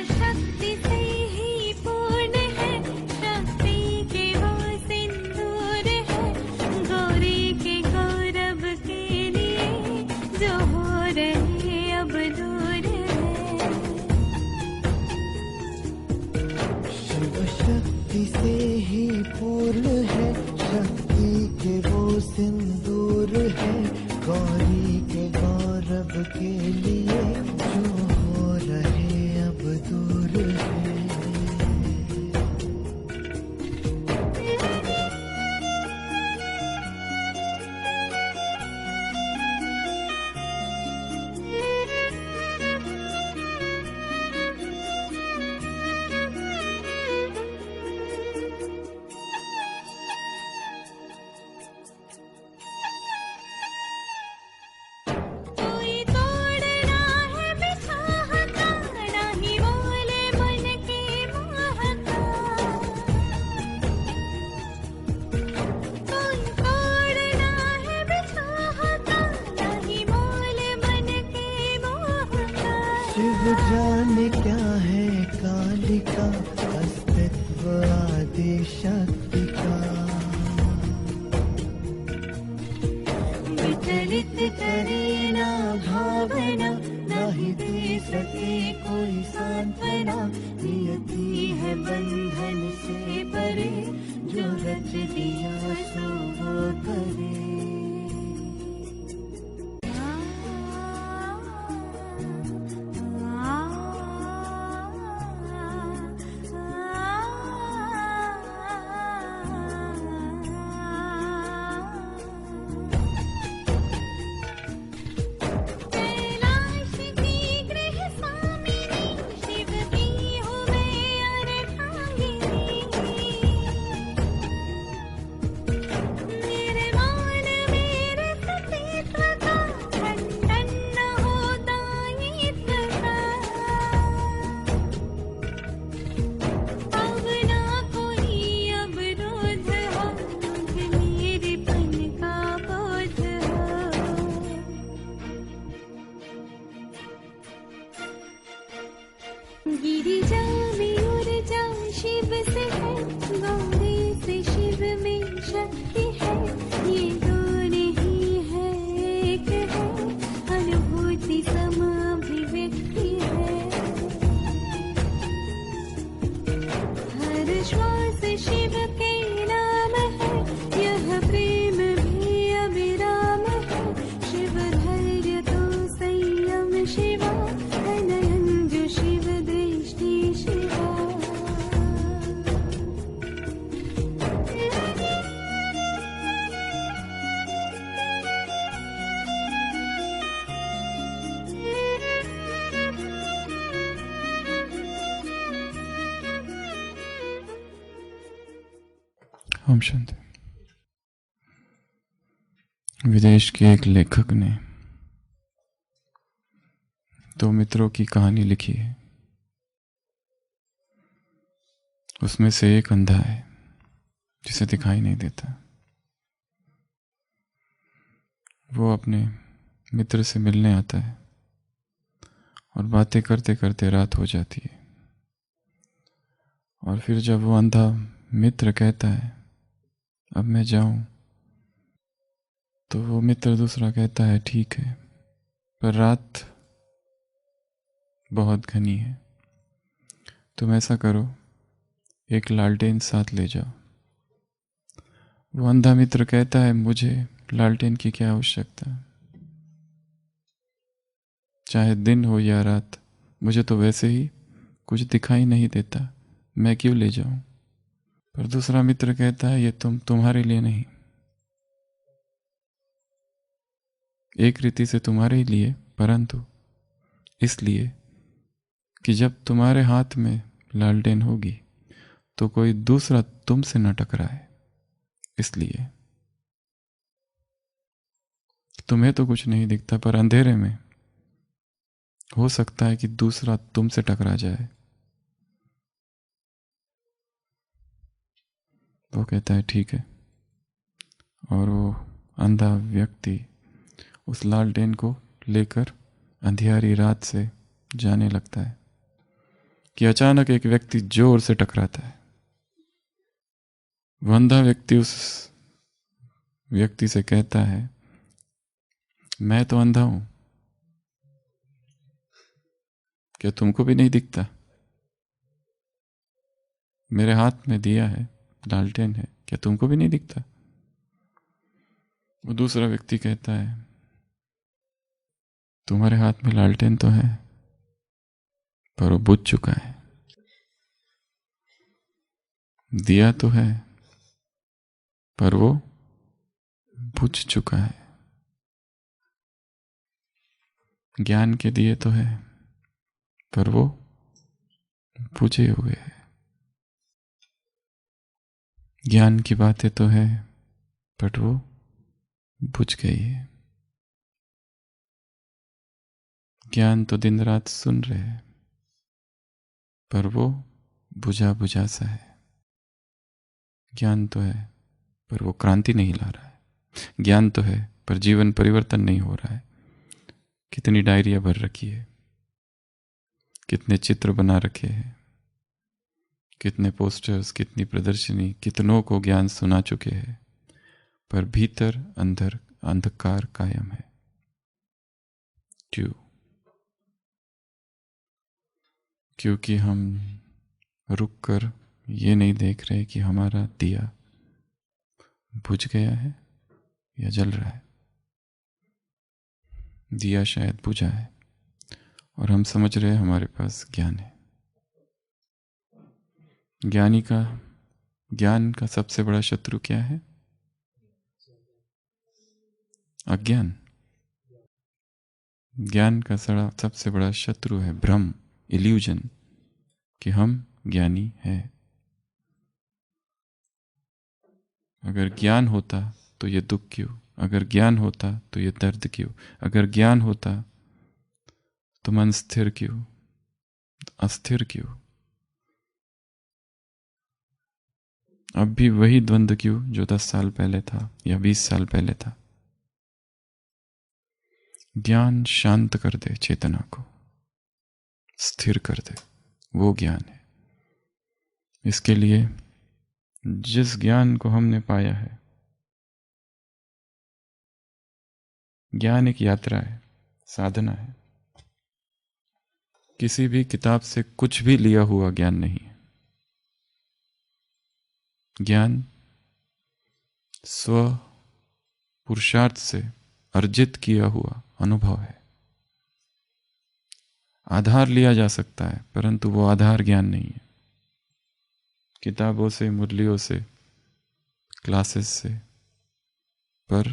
शक्ति से ही पूर्ण है, शक्ति के वो सिंदूर है, गौरी के गौरव के लिए जो हो रहे अब दूर है। शिव शक्ति से ही पूर्ण है, शक्ति के वो सिंदूर है, गौरी के गौरव के लिए जो हो रहे अब दूर है। कोई तोड़ना है बिछाह का, नहीं बोले मन के मोह का। कोई तोड़ना है बिछाह का, नहीं बोले मन के मोह का। शिव जाने क्या है कालिका, अस्तित्व आदि शक्ति का। विचलित करे ना भावना, नहीं दे सके कोई सांत्वना, नियति है बंधन से परे, जो रच दिया सो वो करे। कैलाश की गृह स्वामिनी, शिव की हूँ मैं अर्धांगिनी। निर्वाण मेरे सतीत्व का, खंडन न हो दायित्व का। अब ना कोई अवरोध हो, मुझ मेरेपन का बोझ हो। गिरिजा में ऊर्जा शिव से है, गौरी से शिव में शक्ति है, ये दो नहीं है एक है, अनुभूति सम अभिव्यक्ति है। हर श्वास शिव के नाम है, यह प्रेम भी अविराम है। शिव धैर्य तो संयम शिवा, है नयन जो शिव दृष्टि शिवा। ओम शांति। विदेश के एक लेखक ने दो मित्रों की कहानी लिखी है। उसमें से एक अंधा है जिसे दिखाई नहीं देता। वो अपने मित्र से मिलने आता है और बातें करते करते रात हो जाती है। और फिर जब वो अंधा मित्र कहता है अब मैं जाऊं, तो वो मित्र दूसरा कहता है ठीक है, पर रात बहुत घनी है, तुम ऐसा करो एक लालटेन साथ ले जाओ। वो अंधा मित्र कहता है मुझे लालटेन की क्या आवश्यकता, चाहे दिन हो या रात, मुझे तो वैसे ही कुछ दिखाई नहीं देता, मैं क्यों ले जाऊं। पर दूसरा मित्र कहता है ये तुम्हारे लिए नहीं, एक रीति से तुम्हारे लिए, परंतु इसलिए कि जब तुम्हारे हाथ में लालटेन होगी तो कोई दूसरा तुमसे न टकराए। इसलिए तुम्हें तो कुछ नहीं दिखता, पर अंधेरे में हो सकता है कि दूसरा तुमसे टकरा जाए। वो कहता है ठीक है, और वो अंधा व्यक्ति उस लालटेन को लेकर अंधियारी रात से जाने लगता है। कि अचानक एक व्यक्ति जोर से टकराता है। वह अंधा व्यक्ति उस व्यक्ति से कहता है, मैं तो अंधा हूं, क्या तुमको भी नहीं दिखता? मेरे हाथ में दिया है, लालटेन है, क्या तुमको भी नहीं दिखता? वो दूसरा व्यक्ति कहता है, तुम्हारे हाथ में लालटेन तो है पर वो बुझ चुका है। दिया तो है पर वो बुझ चुका है। ज्ञान के दिए तो है पर वो बुझे हुए हैं। ज्ञान की बातें तो है पर वो बुझ गई है। ज्ञान तो दिन रात सुन रहे हैं पर वो बुझा बुझा सा है। ज्ञान तो है पर वो क्रांति नहीं ला रहा है। ज्ञान तो है पर जीवन परिवर्तन नहीं हो रहा है। कितनी डायरियां भर रखी है, कितने चित्र बना रखे हैं, कितने पोस्टर्स, कितनी प्रदर्शनी, कितनों को ज्ञान सुना चुके हैं, पर भीतर अंदर अंधकार कायम है। क्यों? क्योंकि हम रुक कर ये नहीं देख रहे कि हमारा दिया बुझ गया है या जल रहा है। दिया शायद बुझा है और हम समझ रहे हैं हमारे पास ज्ञान है। ज्ञान का सबसे बड़ा शत्रु क्या है? अज्ञान। ज्ञान का सबसे बड़ा शत्रु है भ्रम, इल्यूजन, कि हम ज्ञानी हैं। अगर ज्ञान होता तो ये दुख क्यों? अगर ज्ञान होता तो ये दर्द क्यों? अगर ज्ञान होता तो मन स्थिर क्यों, अस्थिर क्यों? अब भी वही द्वंद्व क्यों जो 10 साल पहले था या 20 साल पहले था? ज्ञान शांत कर दे, चेतना को स्थिर कर दे, वो ज्ञान है। इसके लिए जिस ज्ञान को हमने पाया है, ज्ञान एक यात्रा है, साधना है। किसी भी किताब से कुछ भी लिया हुआ ज्ञान नहीं है। ज्ञान स्व पुरुषार्थ से अर्जित किया हुआ अनुभव है। आधार लिया जा सकता है परंतु वो आधार ज्ञान नहीं है। किताबों से, मुरलियों से, क्लासेस से, पर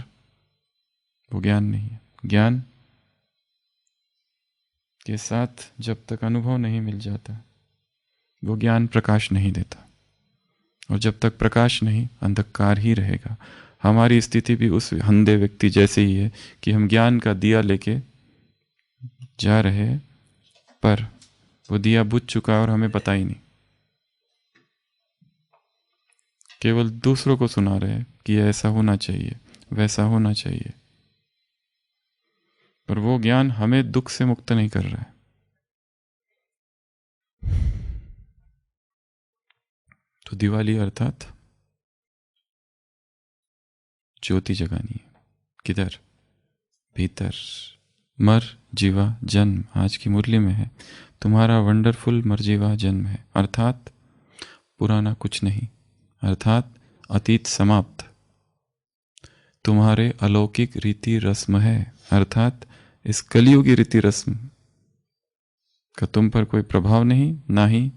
वो ज्ञान नहीं है। ज्ञान के साथ जब तक अनुभव नहीं मिल जाता, वो ज्ञान प्रकाश नहीं देता, और जब तक प्रकाश नहीं, अंधकार ही रहेगा। हमारी स्थिति भी उस अंधे व्यक्ति जैसे ही है कि हम ज्ञान का दिया लेके जा रहे हैं पर वो दिया बुझ चुका है और हमें पता ही नहीं। केवल दूसरों को सुना रहे हैं कि ऐसा होना चाहिए, वैसा होना चाहिए, पर वो ज्ञान हमें दुख से मुक्त नहीं कर रहा है। तो दिवाली अर्थात ज्योति जगानी है। किधर? भीतर। मर जीवा जन्म, आज की मुरली में है, तुम्हारा वंडरफुल मरजीवा जन्म है, अर्थात पुराना कुछ नहीं, अर्थात अतीत समाप्त। तुम्हारे अलौकिक रीति रस्म है, अर्थात इस कलियुगी रीति रस्म का तुम पर कोई प्रभाव नहीं, ना ही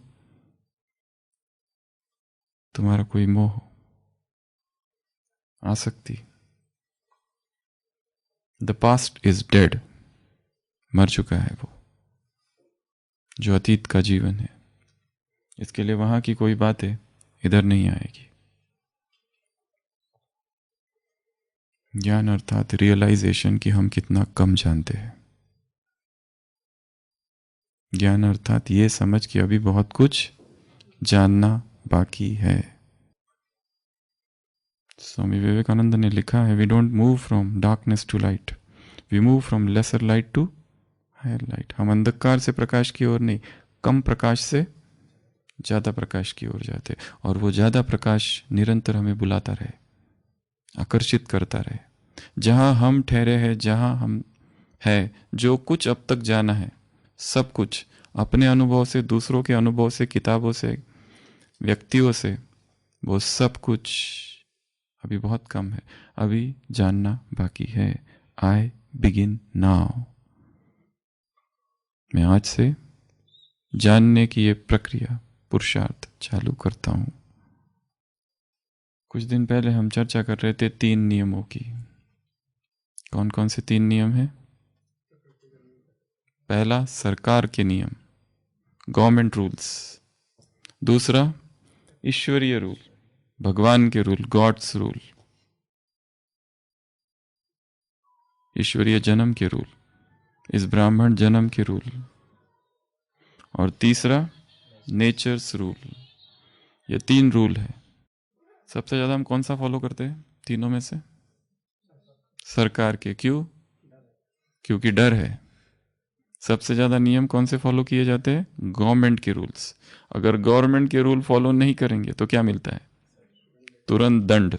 तुम्हारा कोई मोह, आसक्ति। द पास्ट इज डेड, मर चुका है वो जो अतीत का जीवन है। इसके लिए वहां की कोई बातें इधर नहीं आएगी। ज्ञान अर्थात रियलाइजेशन कि हम कितना कम जानते हैं। ज्ञान अर्थात ये समझ कि अभी बहुत कुछ जानना बाकी है। स्वामी विवेकानंद ने लिखा है, we don't move from darkness to light, we move from lesser light to higher light. हम अंधकार से प्रकाश की ओर नहीं, कम प्रकाश से ज़्यादा प्रकाश की ओर जाते, और वो ज़्यादा प्रकाश निरंतर हमें बुलाता रहे, आकर्षित करता रहे। जहाँ हम ठहरे हैं, जहाँ हम है, जो कुछ अब तक जाना है, सब कुछ अपने अनुभव से, दूसरों के अनुभव से, किताबों से, व्यक्तियों से, वो सब कुछ अभी बहुत कम है, अभी जानना बाकी है। I begin now. मैं आज से जानने की ये प्रक्रिया, पुरुषार्थ चालू करता हूं। कुछ दिन पहले हम चर्चा कर रहे थे 3 नियमों की। कौन कौन से 3 नियम हैं? पहला, सरकार के नियम, गवर्नमेंट रूल्स। दूसरा, ईश्वरीय रूल, भगवान के रूल, गॉड्स रूल, ईश्वरीय जन्म के रूल, इस ब्राह्मण जन्म के रूल। और तीसरा, नेचर्स रूल। ये 3 रूल है। सबसे ज्यादा हम कौन सा फॉलो करते हैं तीनों में से? सरकार के। क्यों? क्योंकि डर है। सबसे ज्यादा नियम कौन से फॉलो किए जाते हैं? गवर्नमेंट के रूल्स। अगर गवर्नमेंट के रूल फॉलो नहीं करेंगे तो क्या मिलता है? तुरंत दंड।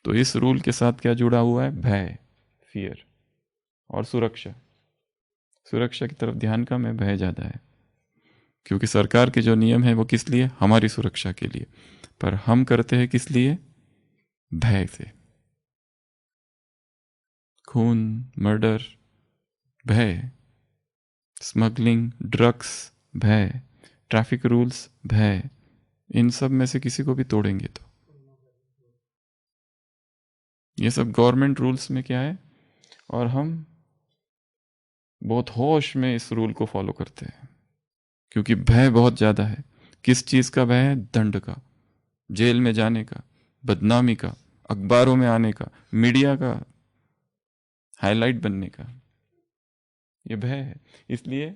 तो इस रूल के साथ क्या जुड़ा हुआ है? भय, फियर, और सुरक्षा। सुरक्षा की तरफ ध्यान कम है, भय ज्यादा है। क्योंकि सरकार के जो नियम है वो किस लिए? हमारी सुरक्षा के लिए। पर हम करते हैं किस लिए? भय से। खून, मर्डर, भय। स्मगलिंग, ड्रग्स, भय। ट्रैफिक रूल्स, भय। इन सब में से किसी को भी तोड़ेंगे तो ये सब गवर्नमेंट रूल्स में क्या है, और हम बहुत होश में इस रूल को फॉलो करते हैं क्योंकि भय बहुत ज्यादा है। किस चीज का भय है? दंड का, जेल में जाने का, बदनामी का, अखबारों में आने का, मीडिया का हाईलाइट बनने का। ये भय है, इसलिए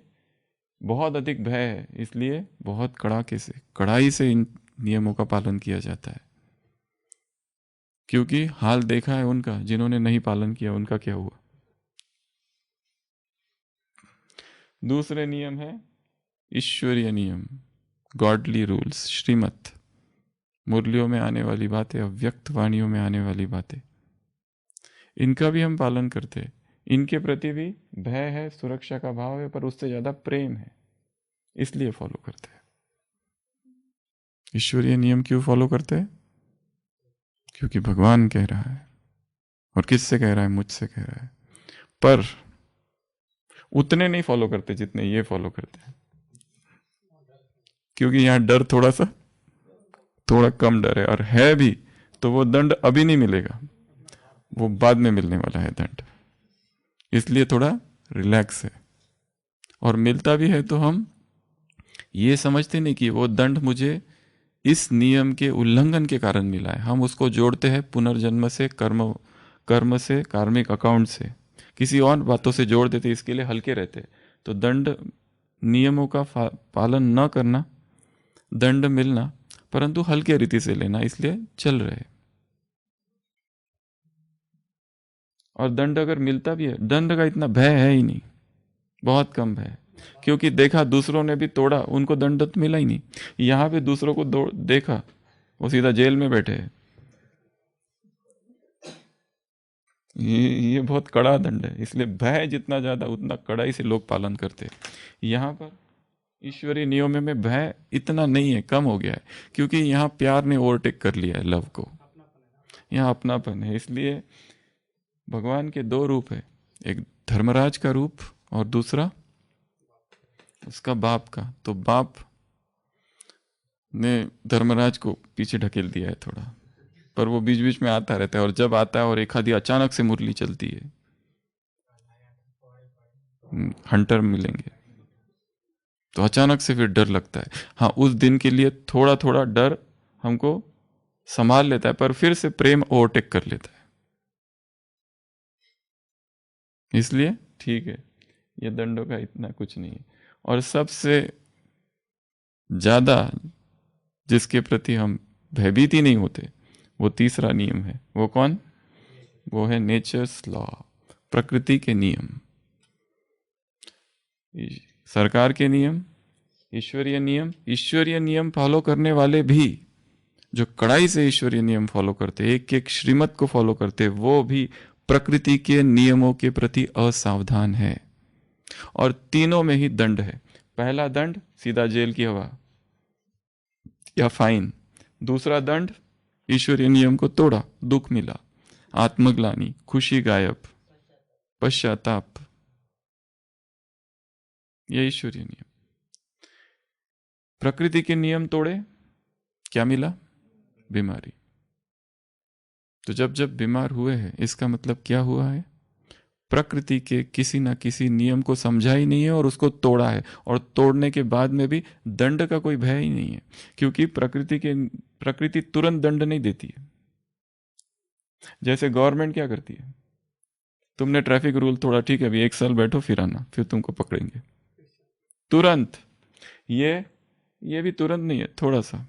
बहुत अधिक भय है, इसलिए बहुत कड़ाके से, कड़ाई से इन नियमों का पालन किया जाता है। क्योंकि हाल देखा है उनका, जिन्होंने नहीं पालन किया उनका क्या हुआ। दूसरे नियम है ईश्वरीय नियम, गॉडली रूल्स, श्रीमत, मुरलियों में आने वाली बातें, अव्यक्त वाणियों में आने वाली बातें। इनका भी हम पालन करते हैं। इनके प्रति भी भय है, सुरक्षा का भाव है, पर उससे ज्यादा प्रेम है, इसलिए फॉलो करते हैं। ईश्वरीय नियम क्यों फॉलो करते हैं? क्योंकि भगवान कह रहा है। और किससे कह रहा है? मुझसे कह रहा है। पर उतने नहीं फॉलो करते जितने ये फॉलो करते हैं, क्योंकि यहां डर थोड़ा कम डर है, और है भी तो वो दंड अभी नहीं मिलेगा, वो बाद में मिलने वाला है दंड। इसलिए थोड़ा रिलैक्स है। और मिलता भी है तो हम ये समझते नहीं कि वो दंड मुझे इस नियम के उल्लंघन के कारण मिला है। हम उसको जोड़ते हैं पुनर्जन्म से, कर्म से, कार्मिक अकाउंट से, किसी और बातों से जोड़ देते, इसके लिए हल्के रहते। तो दंड, नियमों का पालन न करना, दंड मिलना, परंतु हल्के रीति से लेना, इसलिए चल रहे। और दंड अगर मिलता भी है, दंड का इतना भय है ही नहीं, बहुत कम भय। क्योंकि देखा दूसरों ने भी तोड़ा, उनको दंड तो मिला ही नहीं। यहां पे दूसरों को देखा, वो सीधा जेल में बैठे हैं। ये बहुत कड़ा दंड है, इसलिए भय जितना ज्यादा उतना कड़ाई से लोग पालन करते हैं। यहाँ पर ईश्वरीय नियमों में भय इतना नहीं है, कम हो गया है, क्योंकि यहाँ प्यार ने ओवरटेक कर लिया है लव को। यहाँ अपनापन है। इसलिए भगवान के 2 रूप है, एक धर्मराज का रूप और दूसरा उसका बाप का। तो बाप ने धर्मराज को पीछे ढकेल दिया है थोड़ा, पर वो बीच बीच में आता रहता है, और जब आता है और एक आधी अचानक से मुरली चलती है, हंटर मिलेंगे तो अचानक से फिर डर लगता है। हाँ, उस दिन के लिए थोड़ा थोड़ा डर हमको संभाल लेता है, पर फिर से प्रेम ओवरटेक कर लेता है। इसलिए ठीक है, ये दंडों का इतना कुछ नहीं है। और सबसे ज्यादा जिसके प्रति हम भयभीत ही नहीं होते, वो तीसरा नियम है। वो कौन? वो है नेचर्स लॉ, प्रकृति के नियम। सरकार के नियम, ईश्वरीय नियम फॉलो करने वाले भी, जो कड़ाई से ईश्वरीय नियम फॉलो करते, एक एक श्रीमत को फॉलो करते, वो भी प्रकृति के नियमों के प्रति असावधान है। और तीनों में ही दंड है। पहला दंड सीधा जेल की हवा या फाइन। दूसरा दंड ईश्वरीय नियम को तोड़ा, दुख मिला, आत्मग्लानि, खुशी गायब, पश्चाताप, यह ईश्वरीय नियम। प्रकृति के नियम तोड़े, क्या मिला? बीमारी। तो जब जब बीमार हुए हैं, इसका मतलब क्या हुआ है? प्रकृति के किसी ना किसी नियम को समझा ही नहीं है और उसको तोड़ा है। और तोड़ने के बाद में भी दंड का कोई भय ही नहीं है, क्योंकि प्रकृति तुरंत दंड नहीं देती है। जैसे गवर्नमेंट क्या करती है, तुमने ट्रैफिक रूल तोड़ा, ठीक है, अभी 1 साल बैठो फिर आना, फिर तुमको पकड़ेंगे तुरंत। ये भी तुरंत नहीं है, थोड़ा सा।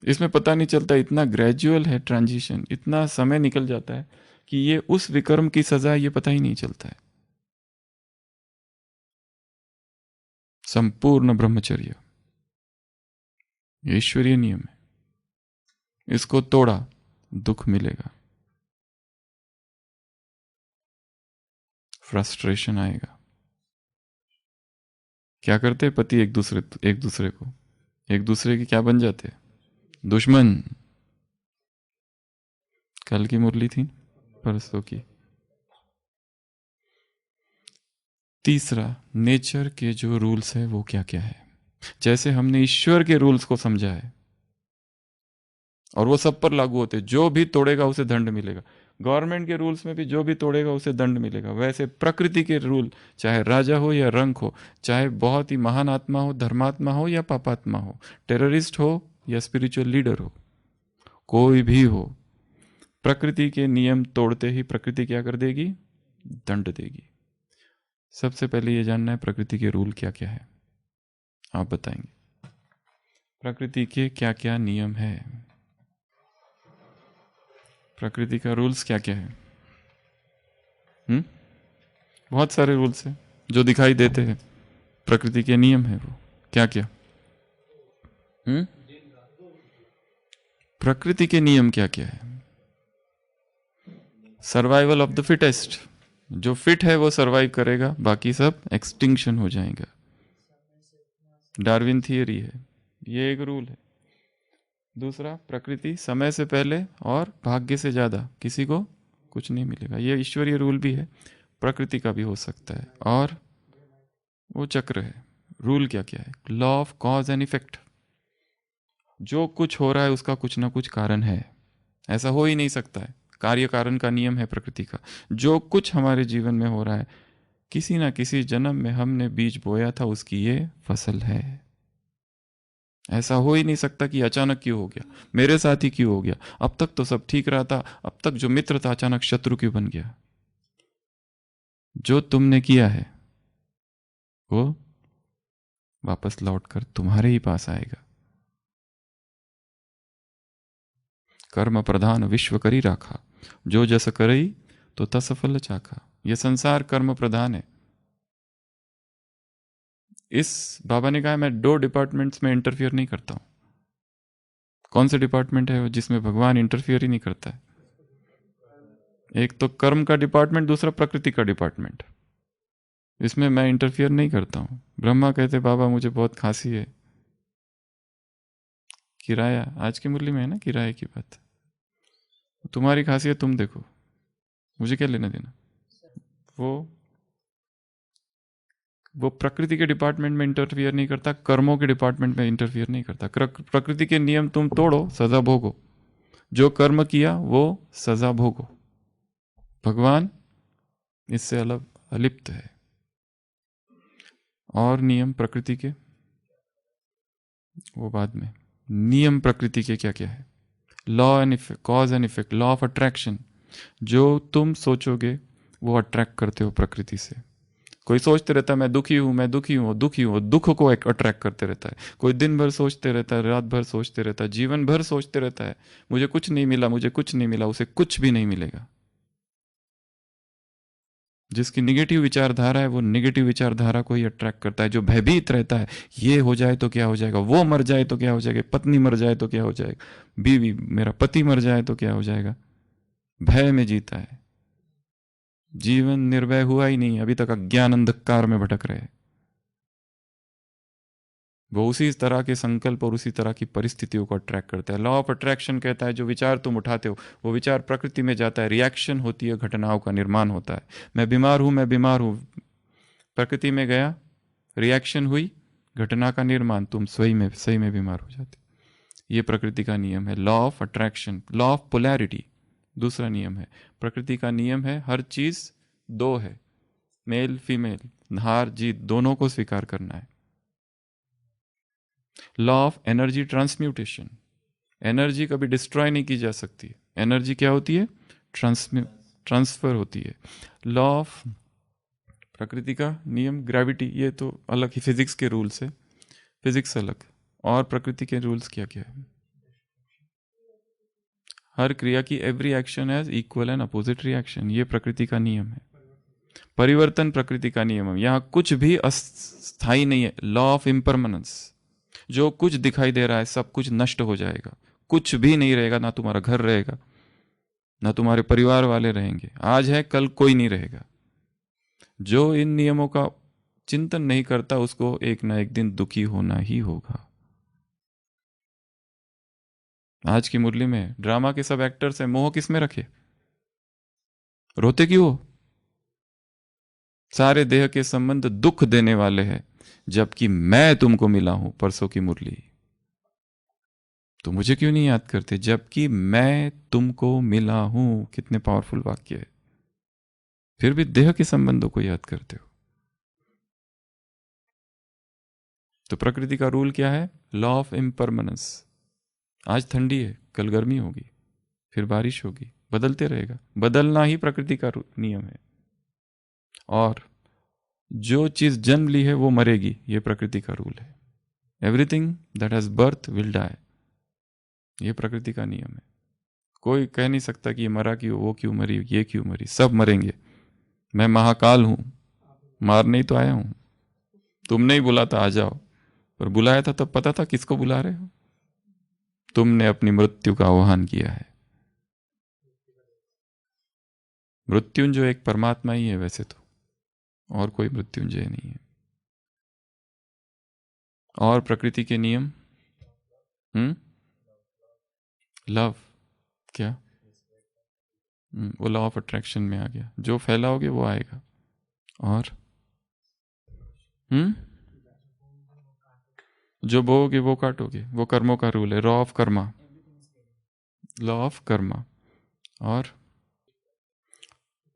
इसमें पता नहीं चलता, इतना ग्रेजुअल है ट्रांजिशन, इतना समय निकल जाता है कि ये उस विकर्म की सजा, ये पता ही नहीं चलता है। संपूर्ण ब्रह्मचर्य ईश्वरीय नियम है, इसको तोड़ा दुख मिलेगा, फ्रस्ट्रेशन आएगा। क्या करते पति एक दूसरे के क्या बन जाते? दुश्मन। कल की मुरली थी, परसों की। तीसरा, नेचर के जो रूल्स है वो क्या क्या है। जैसे हमने ईश्वर के रूल्स को समझा है और वो सब पर लागू होते, जो भी तोड़ेगा उसे दंड मिलेगा। गवर्नमेंट के रूल्स में भी जो भी तोड़ेगा उसे दंड मिलेगा। वैसे प्रकृति के रूल, चाहे राजा हो या रंक हो, चाहे बहुत ही महान आत्मा हो, धर्मात्मा हो या पापात्मा हो, टेररिस्ट हो या स्पिरिचुअल लीडर हो, कोई भी हो, प्रकृति के नियम तोड़ते ही प्रकृति क्या कर देगी? दंड देगी। सबसे पहले ये जानना है प्रकृति के रूल क्या क्या है। आप बताएंगे प्रकृति के क्या क्या नियम है? प्रकृति का रूल्स क्या क्या है? बहुत सारे रूल्स हैं जो दिखाई देते हैं, प्रकृति के नियम है वो क्या क्या? प्रकृति के नियम क्या क्या है? सर्वाइवल ऑफ द फिटेस्ट, जो फिट है वो सर्वाइव करेगा, बाकी सब एक्सटिंक्शन हो जाएगा। डार्विन थियरी है, ये एक रूल है। दूसरा, प्रकृति समय से पहले और भाग्य से ज्यादा किसी को कुछ नहीं मिलेगा, ये ईश्वरीय रूल भी है, प्रकृति का भी हो सकता है। और वो चक्र है। रूल क्या क्या है? Law of cause and effect, जो कुछ हो रहा है उसका कुछ ना कुछ कारण है, ऐसा हो ही नहीं सकता है। कार्य कारण का नियम है प्रकृति का। जो कुछ हमारे जीवन में हो रहा है, किसी ना किसी जन्म में हमने बीज बोया था, उसकी ये फसल है। ऐसा हो ही नहीं सकता कि अचानक क्यों हो गया, मेरे साथ ही क्यों हो गया, अब तक तो सब ठीक रहा था, अब तक जो मित्र था अचानक शत्रु क्यों बन गया। जो तुमने किया है वो वापस लौटकर तुम्हारे ही पास आएगा। कर्म प्रधान विश्व करी राखा, जो जस करई तो तस फल चाखा। यह संसार कर्म प्रधान है। इस बाबा ने कहा मैं 2 डिपार्टमेंट्स में इंटरफियर नहीं करता हूं। कौन से डिपार्टमेंट है जिसमें भगवान इंटरफियर ही नहीं करता है? एक तो कर्म का डिपार्टमेंट, दूसरा प्रकृति का डिपार्टमेंट। इसमें मैं इंटरफियर नहीं करता हूं। ब्रह्मा कहते बाबा मुझे बहुत खांसी है, किराया आज की मुरली में है ना, किराए की बात। तुम्हारी खांसी है, तुम देखो, मुझे क्या लेना देना। वो प्रकृति के डिपार्टमेंट में इंटरफियर नहीं करता, कर्मों के डिपार्टमेंट में इंटरफियर नहीं करता। प्रकृति के नियम तुम तोड़ो, सजा भोगो, जो कर्म किया वो सजा भोगो। भगवान इससे अलग अलिप्त है। और नियम प्रकृति के वो बाद में। नियम प्रकृति के क्या क्या है? Law and effect, cause and effect, law of attraction. जो तुम सोचोगे वो अट्रैक्ट करते हो प्रकृति से। कोई सोचते रहता है मैं दुखी हूं, मैं दुखी हूं, दुखी हूं, दुख को अट्रैक्ट करते रहता है। कोई दिन भर सोचते रहता है, रात भर सोचते रहता है, जीवन भर सोचते रहता है मुझे कुछ नहीं मिला, मुझे कुछ नहीं मिला, उसे कुछ भी नहीं मिलेगा। जिसकी निगेटिव विचारधारा है वो निगेटिव विचारधारा को ही अट्रैक्ट करता है। जो भयभीत रहता है, ये हो जाए तो क्या हो जाएगा, वो मर जाए तो क्या हो जाएगा, पत्नी मर जाए तो क्या हो जाएगा, बीवी मेरा पति मर जाए तो क्या हो जाएगा, भय में जीता है। जीवन निर्भय हुआ ही नहीं, अभी तक अज्ञान अंधकार में भटक रहे। वो उसी तरह के संकल्प और उसी तरह की परिस्थितियों को अट्रैक्ट करता है। लॉ ऑफ अट्रैक्शन कहता है जो विचार तुम उठाते हो वो विचार प्रकृति में जाता है, रिएक्शन होती है, घटनाओं का निर्माण होता है। मैं बीमार हूं, प्रकृति में गया, रिएक्शन हुई, घटना का निर्माण, तुम सही में बीमार हो जाते। ये प्रकृति का नियम है, law of attraction. Law of polarity दूसरा नियम है। प्रकृति का नियम है हर चीज दो है, मेल फीमेल, हार जीत दोनों को स्वीकार करना है। Law of energy transmutation, energy कभी डिस्ट्रॉय नहीं की जा सकती, एनर्जी क्या होती है, ट्रांसफर होती है। लॉ ऑफ प्रकृति का नियम ग्रेविटी, ये तो अलग ही फिजिक्स के रूल्स है, फिजिक्स अलग। और प्रकृति के रूल्स क्या क्या है, हर क्रिया की every action has equal and opposite reaction, ये प्रकृति का नियम है। परिवर्तन प्रकृति का नियम है, यहां कुछ भी अस्थाई नहीं है। लॉ ऑफ इम्परमानेंस, जो कुछ दिखाई दे रहा है सब कुछ नष्ट हो जाएगा, कुछ भी नहीं रहेगा, ना तुम्हारा घर रहेगा, ना तुम्हारे परिवार वाले रहेंगे, आज है कल कोई नहीं रहेगा। जो इन नियमों का चिंतन नहीं करता उसको एक ना एक दिन दुखी होना ही होगा। आज की मुरली में ड्रामा के सब एक्टर्स हैं, मोह किस में रखे, रोते क्यों हो? सारे देह के संबंध दुख देने वाले हैं, जबकि मैं तुमको मिला हूं परसों की मुरली, तो मुझे क्यों नहीं याद करते, जबकि मैं तुमको मिला हूं। कितने पावरफुल वाक्य है, फिर भी देह के संबंधों को याद करते हो। तो प्रकृति का रूल क्या है, लॉ ऑफ इम्परमानेंस। आज ठंडी है, कल गर्मी होगी, फिर बारिश होगी, बदलते रहेगा, बदलना ही प्रकृति का नियम है। और जो चीज जन्म ली है वो मरेगी, ये प्रकृति का रूल है। Everything that has birth will die, ये प्रकृति का नियम है। कोई कह नहीं सकता कि ये मरा क्यों, वो क्यों मरी, ये क्यों मरी, सब मरेंगे। मैं महाकाल हूं, मारने ही तो आया हूं। तुमने ही बुला था आ जाओ, पर बुलाया था तब पता था किसको बुला रहे हो, तुमने अपनी मृत्यु का आह्वान किया है। मृत्युंजय एक परमात्मा ही है वैसे तो, और कोई मृत्युंजय नहीं है। और प्रकृति के नियम, लव क्या, वो लॉ ऑफ अट्रैक्शन में आ गया, जो फैलाओगे वो आएगा। और जो बोओगे वो काटोगे, वो कर्मों का रूल है, law of Karma, law of Karma. और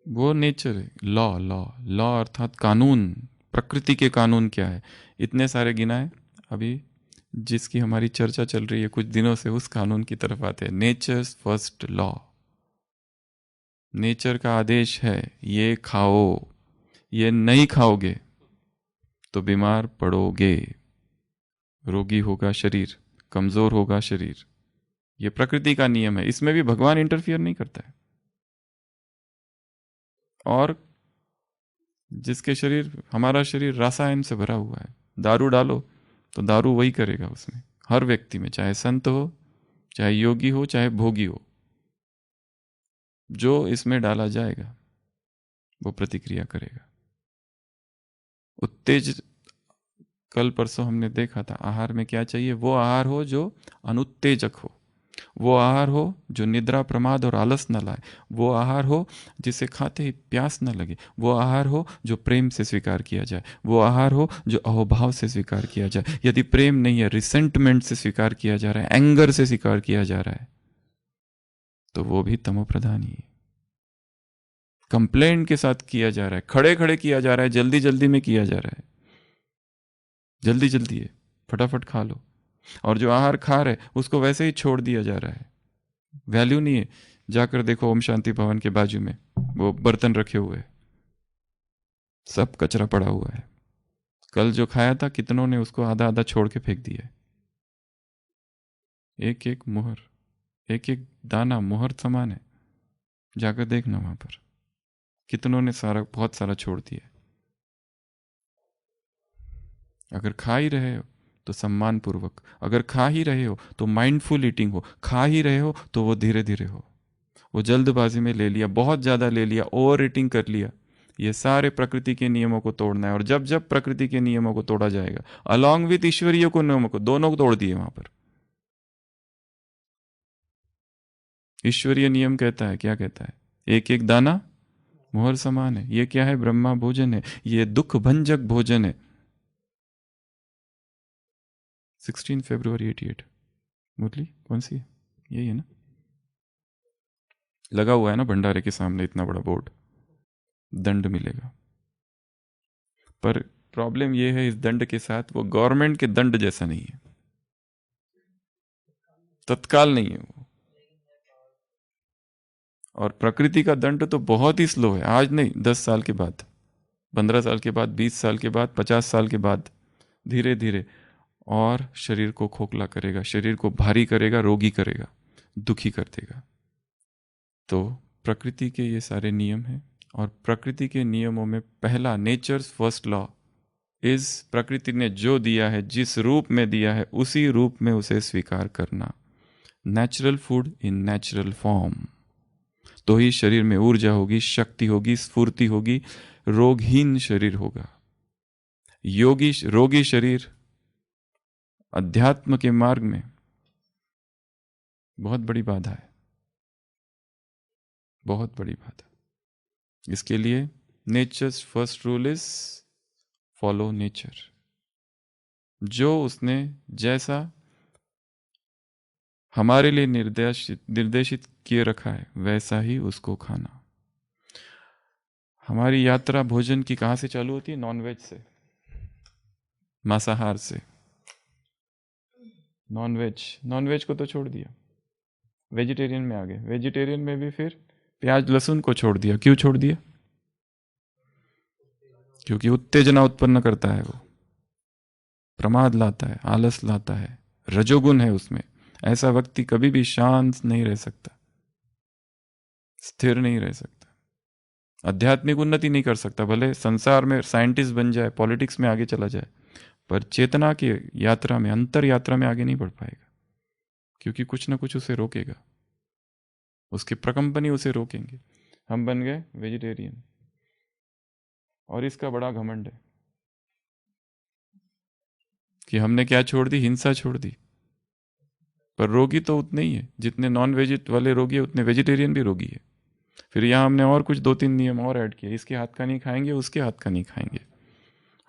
वो नेचर है, लॉ लॉ लॉ अर्थात कानून। प्रकृति के कानून क्या है, इतने सारे गिनाए, अभी जिसकी हमारी चर्चा चल रही है कुछ दिनों से, उस कानून की तरफ आते हैं। नेचर्स फर्स्ट लॉ, नेचर का आदेश है ये खाओ, ये नहीं खाओगे तो बीमार पड़ोगे, रोगी होगा शरीर, कमजोर होगा शरीर। ये प्रकृति का नियम है, इसमें भी भगवान इंटरफियर नहीं करता है। और जिसके शरीर, हमारा शरीर रासायन से भरा हुआ है, दारू डालो तो दारू वही करेगा उसमें, हर व्यक्ति में, चाहे संत हो, चाहे योगी हो, चाहे भोगी हो, जो इसमें डाला जाएगा वो प्रतिक्रिया करेगा। उत्तेज, कल परसों हमने देखा था आहार में क्या चाहिए, वो आहार हो जो अनुत्तेजक हो, वो आहार हो जो निद्रा प्रमाद और आलस न लाए, वो आहार हो जिसे खाते ही प्यास न लगे, वो आहार हो जो प्रेम से स्वीकार किया जाए, वो आहार हो जो अहोभाव से स्वीकार किया जाए। यदि प्रेम नहीं है, रिसेंटमेंट से स्वीकार किया जा रहा है, एंगर से स्वीकार किया जा रहा है, तो वो भी तमोप्रधान ही है। कंप्लेंट के साथ किया जा रहा है, खड़े खड़े किया जा रहा है, जल्दी जल्दी में किया जा रहा है, जल्दी जल्दी है, फटाफट खा लो। और जो आहार खा रहे उसको वैसे ही छोड़ दिया जा रहा है, वैल्यू नहीं है। जाकर देखो ओम शांति भवन के बाजू में वो बर्तन रखे हुए हैं, सब कचरा पड़ा हुआ है। कल जो खाया था कितनों ने उसको आधा आधा छोड़ के फेंक दिया है। एक एक मुहर, एक एक दाना मुहर समान है, जाकर देखना वहां पर कितनों ने बहुत सारा छोड़ दिया। अगर खा ही रहे हो तो सम्मान पूर्वक, अगर खा ही रहे हो तो माइंडफुल ईटिंग हो, खा ही रहे हो तो वो धीरे धीरे हो। वो जल्दबाजी में ले लिया, बहुत ज्यादा ले लिया, ओवर ईटिंग कर लिया। ये सारे प्रकृति के नियमों को तोड़ना है। और जब जब प्रकृति के नियमों को तोड़ा जाएगा अलॉन्ग विथ ईश्वरीय को नियमों को, दोनों को तोड़ दिए वहां पर। ईश्वरीय नियम कहता है, क्या कहता है? एक एक दाना मोहर समान है। ये क्या है? ब्रह्मा भोजन है, ये दुख भंजक भोजन है। 16 फरवरी 88 मुरली कौन सी है? यही है ना? लगा हुआ है ना भंडारे के सामने इतना बड़ा बोर्ड, दंड मिलेगा। पर प्रॉब्लम यह है इस दंड के साथ, वो गवर्नमेंट के दंड जैसा नहीं है, तत्काल नहीं है वो। और प्रकृति का दंड तो बहुत ही स्लो है। आज नहीं, 10 साल के बाद, 15 साल के बाद, 20 साल के बाद, 50 साल के बाद, धीरे धीरे। और शरीर को खोखला करेगा, शरीर को भारी करेगा, रोगी करेगा, दुखी कर देगा। तो प्रकृति के ये सारे नियम हैं। और प्रकृति के नियमों में पहला, नेचर्स फर्स्ट लॉ इज, प्रकृति ने जो दिया है, जिस रूप में दिया है, उसी रूप में उसे स्वीकार करना। Natural food in natural form, तो ही शरीर में ऊर्जा होगी, शक्ति होगी, स्फूर्ति होगी, रोगहीन शरीर होगा। रोगी शरीर अध्यात्म के मार्ग में बहुत बड़ी बाधा है, बहुत बड़ी बाधा। इसके लिए nature's first rule is follow nature. जो उसने जैसा हमारे लिए निर्देशित किए रखा है वैसा ही उसको खाना। हमारी यात्रा भोजन की कहाँ से चालू होती है? नॉनवेज से, मांसाहार से। नॉनवेज को तो छोड़ दिया, वेजिटेरियन में आ गए। वेजिटेरियन में भी फिर प्याज लहसुन को छोड़ दिया। क्यों छोड़ दिया? क्योंकि उत्तेजना उत्पन्न करता है, वो प्रमाद लाता है, आलस लाता है, रजोगुण है उसमें। ऐसा व्यक्ति कभी भी शांत नहीं रह सकता, स्थिर नहीं रह सकता, आध्यात्मिक उन्नति नहीं कर सकता। भले संसार में साइंटिस्ट बन जाए, पॉलिटिक्स में आगे चला जाए, पर चेतना की यात्रा में, अंतर यात्रा में आगे नहीं बढ़ पाएगा। क्योंकि कुछ ना कुछ उसे रोकेगा, उसके प्रकंपनी उसे रोकेंगे। हम बन गए वेजिटेरियन, और इसका बड़ा घमंड है कि हमने क्या छोड़ दी? हिंसा छोड़ दी। पर रोगी तो उतने ही है जितने नॉन वेजिट वाले रोगी है, उतने वेजिटेरियन भी रोगी है। फिर यहाँ हमने और कुछ 2-3 नियम और ऐड किए। इसके हाथ का नहीं खाएंगे, उसके हाथ का नहीं खाएंगे,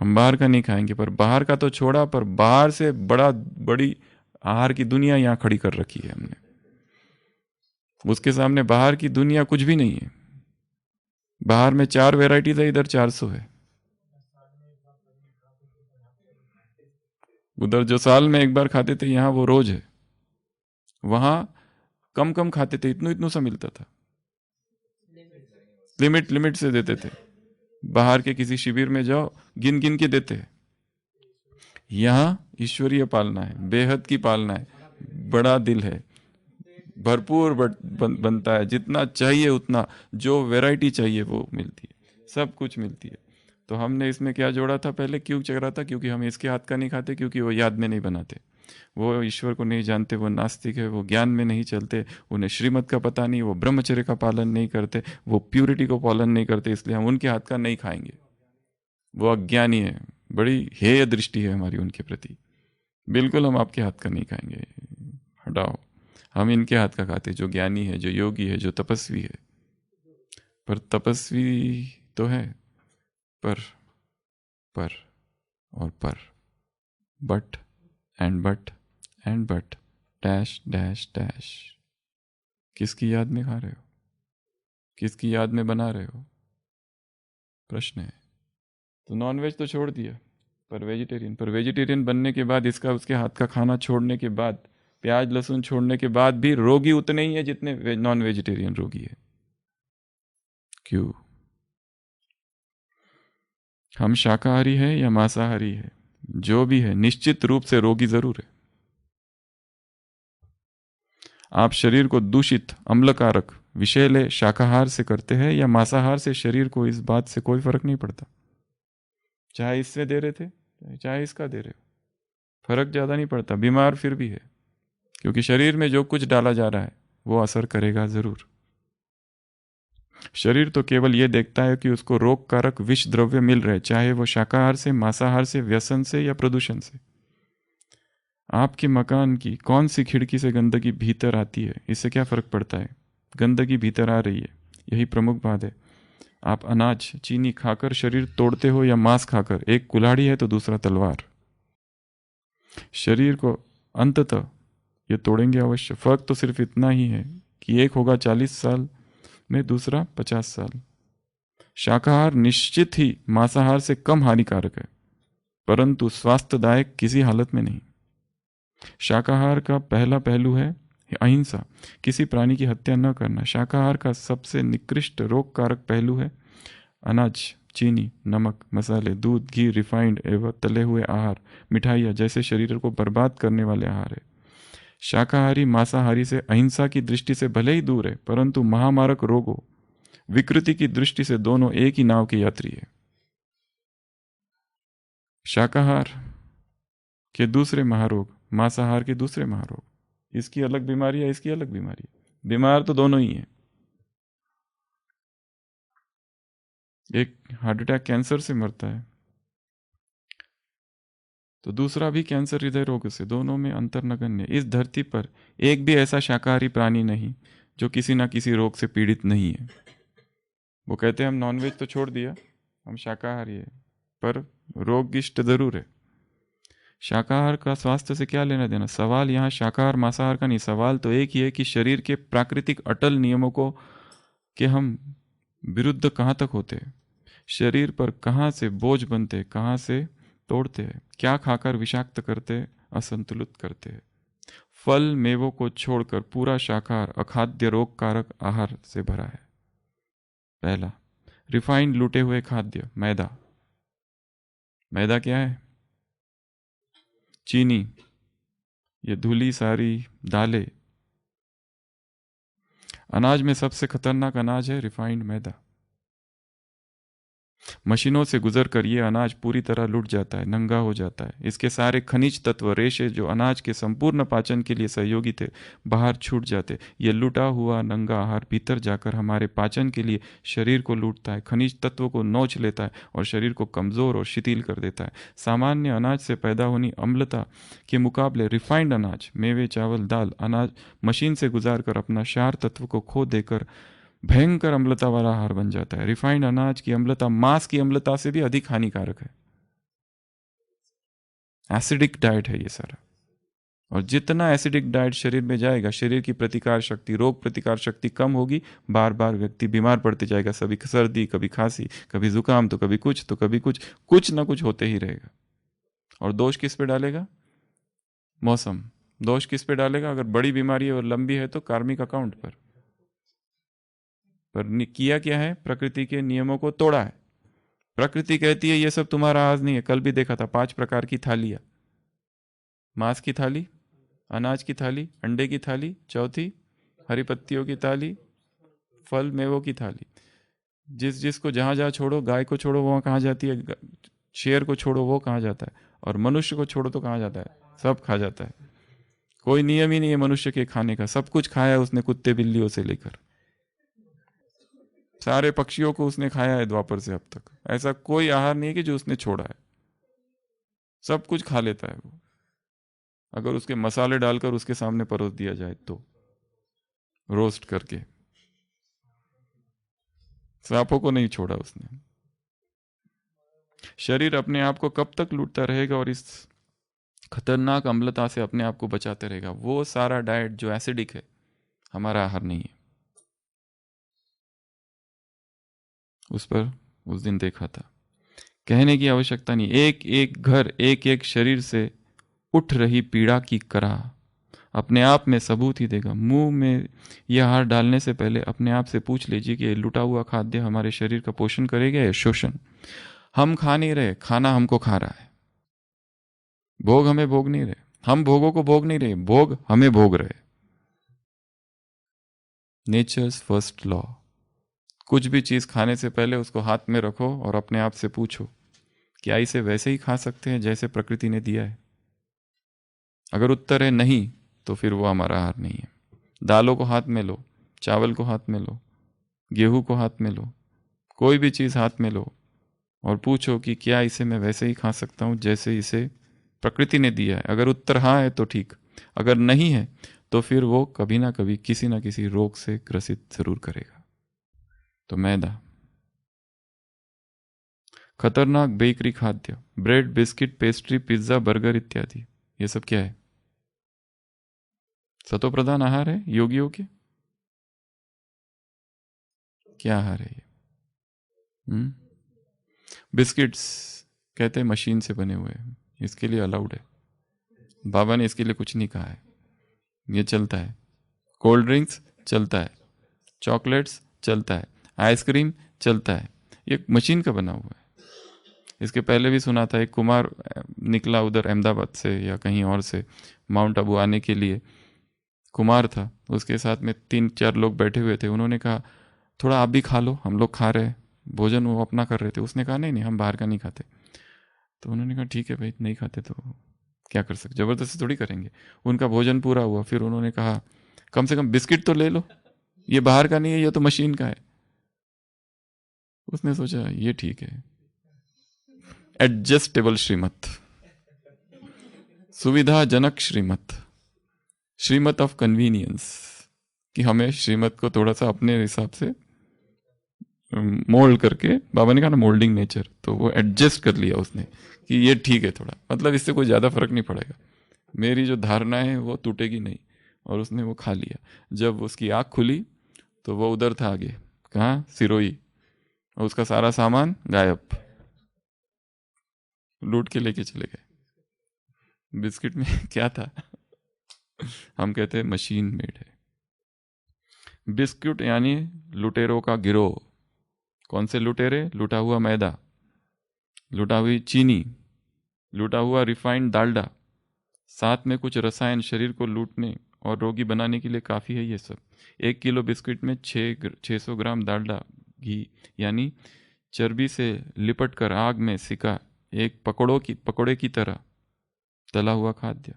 हम बाहर का नहीं खाएंगे। पर बाहर का तो छोड़ा, पर बाहर से बड़ी आहार की दुनिया यहाँ खड़ी कर रखी है हमने। उसके सामने बाहर की दुनिया कुछ भी नहीं है। बाहर में 4 वैरायटीज है, इधर 400 है। उधर जो साल में एक बार खाते थे, यहाँ वो रोज है। वहां कम कम खाते थे, इतनू सा मिलता था, लिमिट से देते थे। बाहर के किसी शिविर में जाओ, गिन गिन के देते हैं। यहां ईश्वरीय पालना है, बेहद की पालना है, बड़ा दिल है, भरपूर बनता है, जितना चाहिए उतना, जो वैरायटी चाहिए वो मिलती है, सब कुछ मिलती है। तो हमने इसमें क्या जोड़ा था? पहले क्यों चढ़ा था? क्योंकि हम इसके हाथ का नहीं खाते, क्योंकि वो याद में नहीं बनाते, वो ईश्वर को नहीं जानते, वो नास्तिक है, वो ज्ञान में नहीं चलते, उन्हें श्रीमत का पता नहीं, वो ब्रह्मचर्य का पालन नहीं करते, वो प्यूरिटी को पालन नहीं करते, इसलिए हम उनके हाथ का नहीं खाएंगे। वो अज्ञानी है, बड़ी हेय दृष्टि है हमारी उनके प्रति। बिल्कुल हम आपके हाथ का नहीं खाएंगे, हटाओ। हम इनके हाथ का खाते, जो ज्ञानी है, जो योगी है, जो तपस्वी है। पर तपस्वी तो है, पर but and but dash dash dash. किसकी याद में खा रहे हो? किसकी याद में बना रहे हो? प्रश्न है। तो नॉनवेज तो छोड़ दिया, पर वेजिटेरियन बनने के बाद, इसका उसके हाथ का खाना छोड़ने के बाद, प्याज लहसुन छोड़ने के बाद भी रोगी उतने ही है जितने नॉन वेजिटेरियन रोगी है। क्यों? हम शाकाहारी है या मांसाहारी है, जो भी है, निश्चित रूप से रोगी जरूर है। आप शरीर को दूषित, अम्लकारक विषैले शाकाहार से करते हैं या मांसाहार से, शरीर को इस बात से कोई फर्क नहीं पड़ता। चाहे इससे दे रहे थे चाहे इसका दे रहे हो, फर्क ज्यादा नहीं पड़ता। बीमार फिर भी है, क्योंकि शरीर में जो कुछ डाला जा रहा है वो असर करेगा जरूर। शरीर तो केवल ये देखता है कि उसको रोग कारक विष द्रव्य मिल रहे, चाहे वो शाकाहार से, मांसाहार से, व्यसन से या प्रदूषण से। आपके मकान की कौन सी खिड़की से गंदगी भीतर आती है, इससे क्या फर्क पड़ता है? गंदगी भीतर आ रही है, यही प्रमुख बात है। आप अनाज चीनी खाकर शरीर तोड़ते हो या मांस खाकर, एक कुल्हाड़ी है तो दूसरा तलवार। शरीर को अंततः ये तोड़ेंगे अवश्य। फर्क तो सिर्फ इतना ही है कि एक होगा 40 साल में, दूसरा 50 साल। शाकाहार निश्चित ही मांसाहार से कम हानिकारक है, परंतु स्वास्थ्यदायक किसी हालत में नहीं। शाकाहार का पहला पहलू है अहिंसा, किसी प्राणी की हत्या न करना। शाकाहार का सबसे निकृष्ट रोग कारक पहलू है अनाज, चीनी, नमक, मसाले, दूध, घी, रिफाइंड एवं तले हुए आहार, मिठाइयाँ जैसे शरीर को बर्बाद करने वाले आहार है। शाकाहारी मांसाहारी से अहिंसा की दृष्टि से भले ही दूर है, परंतु महामारक रोगों, विकृति की दृष्टि से दोनों एक ही नाव के यात्री है। शाकाहार के दूसरे महारोग, मांसाहार के दूसरे महारोग। इसकी अलग बीमारी है, इसकी अलग बीमारी है। बीमार तो दोनों ही है। एक हार्ट अटैक कैंसर से मरता है, तो दूसरा भी कैंसर हृदय रोग से। दोनों में अंतर नगण्य। इस धरती पर एक भी ऐसा शाकाहारी प्राणी नहीं जो किसी ना किसी रोग से पीड़ित नहीं है। वो कहते हैं हम नॉनवेज तो छोड़ दिया, हम शाकाहारी है, पर रोगिष्ट जरूर है। शाकाहार का स्वास्थ्य से क्या लेना देना? सवाल यहाँ शाकाहार मांसाहार का नहीं, सवाल तो एक ही है कि शरीर के प्राकृतिक अटल नियमों को के हम विरुद्ध कहाँ तक होते हैं, शरीर पर कहाँ से बोझ बनते, कहाँ से तोड़ते हैं, क्या खाकर विषाक्त करते, असंतुलित करते हैं। फल मेवों को छोड़कर पूरा शाकाहार अखाद्य रोग कारक आहार से भरा है। पहला, रिफाइंड लूटे हुए खाद्य, मैदा। मैदा क्या है? चीनी, ये धुली सारी दालें। अनाज में सबसे खतरनाक अनाज है रिफाइंड मैदा। मशीनों से गुजरकर ये अनाज पूरी तरह लुट जाता है, नंगा हो जाता है। इसके सारे खनिज तत्व, रेशे जो अनाज के संपूर्ण पाचन के लिए सहयोगी थे, बाहर छूट जाते। ये लुटा हुआ नंगा आहार भीतर जाकर हमारे पाचन के लिए शरीर को लूटता है, खनिज तत्वों को नोच लेता है और शरीर को कमजोर और शिथिल कर देता है। सामान्य अनाज से पैदा होनी अम्लता के मुकाबले रिफाइंड अनाज, मेवे, चावल, दाल, अनाज मशीन से गुजार कर अपना क्षार तत्व को खो देकर भयंकर अम्लता वाला आहार बन जाता है। रिफाइंड अनाज की अम्लता मांस की अम्लता से भी अधिक हानिकारक है। एसिडिक डाइट है ये सारा, और जितना एसिडिक डाइट शरीर में जाएगा, शरीर की प्रतिकार शक्ति, रोग प्रतिकार शक्ति कम होगी, बार बार व्यक्ति बीमार पड़ते जाएगा। सभी सर्दी, कभी खांसी, कभी जुकाम, तो कभी कुछ, तो कभी कुछ, कुछ ना कुछ होते ही रहेगा। और दोष किस पे डालेगा? मौसम। दोष किस पे डालेगा? अगर बड़ी बीमारी है और लंबी है तो कार्मिक अकाउंट पर किया क्या है? प्रकृति के नियमों को तोड़ा है। प्रकृति कहती है ये सब तुम्हारा आज नहीं है। कल भी देखा था 5 प्रकार की थालियां, मांस की थाली, अनाज की थाली, अंडे की थाली, चौथी हरी पत्तियों की थाली, फल मेवों की थाली। जिसको जहां जहां छोड़ो, गाय को छोड़ो वहां कहाँ जाती है, शेर को छोड़ो वो कहाँ जाता है, और मनुष्य को छोड़ो तो कहाँ जाता है? सब खा जाता है। कोई नियम ही नहीं है मनुष्य के खाने का। सब कुछ खाया है उसने, कुत्ते बिल्लियों से लेकर सारे पक्षियों को उसने खाया है द्वापर से अब तक। ऐसा कोई आहार नहीं है कि जो उसने छोड़ा है। सब कुछ खा लेता है वो, अगर उसके मसाले डालकर उसके सामने परोस दिया जाए तो, रोस्ट करके। सांपों को नहीं छोड़ा उसने। शरीर अपने आप को कब तक लूटता रहेगा और इस खतरनाक अम्लता से अपने आप को बचाते रहेगा? वो सारा डाइट जो एसिडिक है हमारा आहार नहीं है। उस पर उस दिन देखा था। कहने की आवश्यकता नहीं। एक एक घर, एक एक शरीर से उठ रही पीड़ा की कराह अपने आप में सबूत ही देगा। मुंह में यह आहार डालने से पहले अपने आप से पूछ लीजिए कि लुटा हुआ खाद्य हमारे शरीर का पोषण करेगा या शोषण? हम खा नहीं रहे, खाना हमको खा रहा है। भोग हमें भोग नहीं रहे, हम भोगों को भोग नहीं रहे, भोग हमें भोग रहे। Nature's first law. कुछ भी चीज़ खाने से पहले उसको हाथ में रखो और अपने आप से पूछो, क्या इसे वैसे ही खा सकते हैं जैसे प्रकृति ने दिया है? अगर उत्तर है नहीं, तो फिर वो हमारा आहार नहीं है। दालों को हाथ में लो, चावल को हाथ में लो, गेहूं को हाथ में लो, कोई भी चीज़ हाथ में लो और पूछो कि क्या इसे मैं वैसे ही खा सकता हूँ जैसे इसे प्रकृति ने दिया है। अगर उत्तर हाँ है तो ठीक, अगर नहीं है तो फिर वो कभी ना कभी किसी ना किसी रोग से ग्रसित जरूर करेगा। तो मैदा, खतरनाक बेकरी खाद्य, bread, biscuit, pastry, pizza, burger इत्यादि, ये सब क्या है? सतो प्रधान आहार है योगियों के। क्या आहार है ये? बिस्किट्स कहते हैं मशीन से बने हुए हैं, इसके लिए अलाउड है। बाबा ने इसके लिए कुछ नहीं कहा है, ये चलता है। कोल्ड ड्रिंक्स चलता है, चॉकलेट्स चलता है, आइसक्रीम चलता है, ये मशीन का बना हुआ है। इसके पहले भी सुना था, एक कुमार निकला उधर अहमदाबाद से या कहीं और से माउंट आबू आने के लिए। कुमार था, उसके साथ में 3-4 लोग बैठे हुए थे। उन्होंने कहा थोड़ा आप भी खा लो, हम लोग खा रहे हैं भोजन, वो अपना कर रहे थे। उसने कहा नहीं नहीं, हम बाहर का नहीं खाते। तो उन्होंने कहा ठीक है भाई, नहीं खाते तो क्या कर सकते, ज़बरदस्ती थोड़ी करेंगे। उनका भोजन पूरा हुआ, फिर उन्होंने कहा कम से कम बिस्किट तो ले लो, ये बाहर का नहीं है, ये तो मशीन का है। उसने सोचा ये ठीक है। एडजस्टेबल श्रीमत, सुविधाजनक श्रीमत, श्रीमत ऑफ कन्वीनियंस, कि हमें श्रीमत को थोड़ा सा अपने हिसाब से मोल्ड करके, बाबा ने कहा ना मोल्डिंग नेचर, तो वो एडजस्ट कर लिया उसने कि ये ठीक है थोड़ा, मतलब इससे कोई ज़्यादा फर्क नहीं पड़ेगा, मेरी जो धारणा है वो टूटेगी नहीं। और उसने वो खा लिया। जब उसकी आँख खुली तो वो उधर था आगे, कहाँ, सिरोही, और उसका सारा सामान गायब, लूट के लेके चले गए। बिस्किट में क्या था? हम कहते हैं मशीन मेड है। बिस्कुट यानी लुटेरों का गिरोह। कौन से लुटेरे? लुटा हुआ मैदा, लुटा हुई चीनी, लुटा हुआ रिफाइंड डालडा, साथ में कुछ रसायन शरीर को लूटने और रोगी बनाने के लिए काफ़ी है ये सब। 1 किलो बिस्किट में 600 ग्राम डालडा घी यानी चर्बी से लिपट कर आग में सिका एक पकौड़े की तरह तला हुआ खाद्य।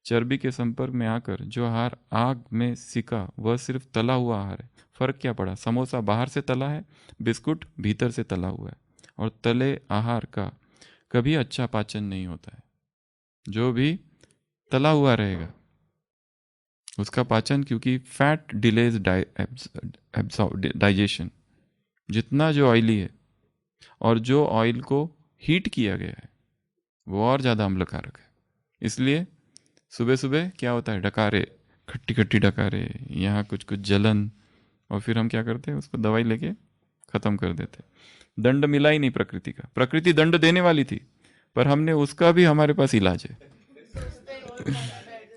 चर्बी के संपर्क में आकर जो आहार आग में सिका वह सिर्फ तला हुआ आहार है। फर्क क्या पड़ा? समोसा बाहर से तला है, बिस्कुट भीतर से तला हुआ है। और तले आहार का कभी अच्छा पाचन नहीं होता है। जो भी तला हुआ रहेगा उसका पाचन, क्योंकि फैट डिलेज डाइजेशन। जितना जो ऑयली है और जो ऑयल को हीट किया गया है वो और ज़्यादा अम्लकारक है। इसलिए सुबह सुबह क्या होता है? डकारे, खट्टी खट्टी डकारे, यहाँ कुछ कुछ जलन, और फिर हम क्या करते हैं? उसको दवाई लेके ख़त्म कर देते। दंड मिला ही नहीं प्रकृति का। प्रकृति दंड देने वाली थी पर हमने उसका भी, हमारे पास इलाज है।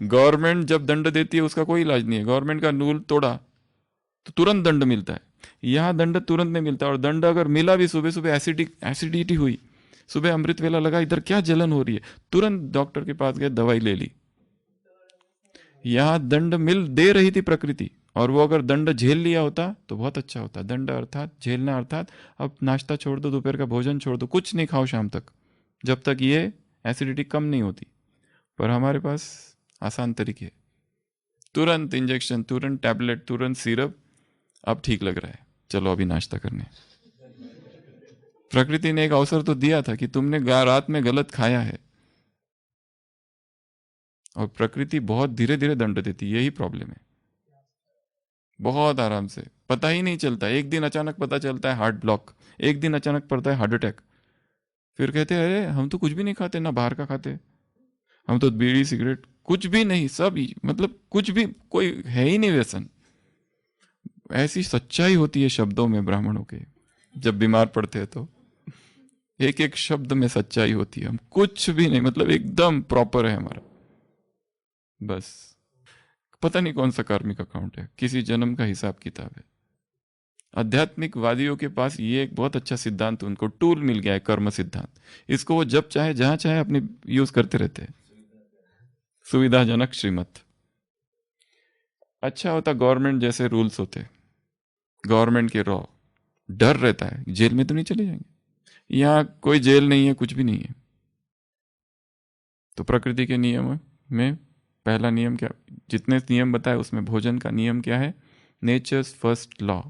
गवर्नमेंट जब दंड देती है उसका कोई इलाज नहीं है। गवर्नमेंट का रूल तोड़ा तो तुरंत दंड मिलता है, यहाँ दंड तुरंत नहीं मिलता। और दंड अगर मिला भी, सुबह सुबह एसिडिटी हुई, सुबह अमृत वेला लगा, इधर क्या जलन हो रही है, तुरंत डॉक्टर के पास गए, दवाई ले ली। यहाँ दंड मिल दे रही थी प्रकृति, और वो अगर दंड झेल लिया होता तो बहुत अच्छा होता। दंड अर्थात झेलना, अर्थात अब नाश्ता छोड़ दो, दोपहर का भोजन छोड़ दो, कुछ नहीं खाओ शाम तक, जब तक ये एसिडिटी कम नहीं होती। पर हमारे पास आसान तरीके, तुरंत इंजेक्शन, तुरंत टैबलेट, तुरंत सिरप, अब ठीक लग रहा है, चलो अभी नाश्ता करने। प्रकृति ने एक अवसर तो दिया था कि तुमने रात में गलत खाया है, और प्रकृति बहुत धीरे धीरे दंड देती, यही प्रॉब्लम है। बहुत आराम से, पता ही नहीं चलता। एक दिन अचानक पता चलता है हार्ट ब्लॉक, एक दिन अचानक पड़ता है हार्ट अटैक, फिर कहते हैं अरे हम तो कुछ भी नहीं खाते, ना बाहर का खाते, हम तो बीड़ी सिगरेट कुछ भी नहीं, सब मतलब कुछ भी, कोई है ही नहीं व्यसन। ऐसी सच्चाई होती है शब्दों में ब्राह्मणों के, जब बीमार पड़ते हैं तो एक एक शब्द में सच्चाई होती है। हम कुछ भी नहीं, मतलब एकदम प्रॉपर है हमारा, बस पता नहीं कौन सा कार्मिक अकाउंट है, किसी जन्म का हिसाब किताब है। आध्यात्मिक वादियों के पास ये एक बहुत अच्छा सिद्धांत, उनको टूल मिल गया है, कर्म सिद्धांत। इसको वो जब चाहे जहां चाहे अपने यूज करते रहते हैं। सुविधाजनक श्रीमत। अच्छा होता गवर्नमेंट जैसे रूल्स होते, गवर्नमेंट के रॉ, डर रहता है जेल में तो नहीं चले जाएंगे। यहाँ कोई जेल नहीं है, कुछ भी नहीं है। तो प्रकृति के नियम में पहला नियम क्या, जितने नियम बताए उसमें भोजन का नियम क्या है, नेचर्स फर्स्ट लॉ,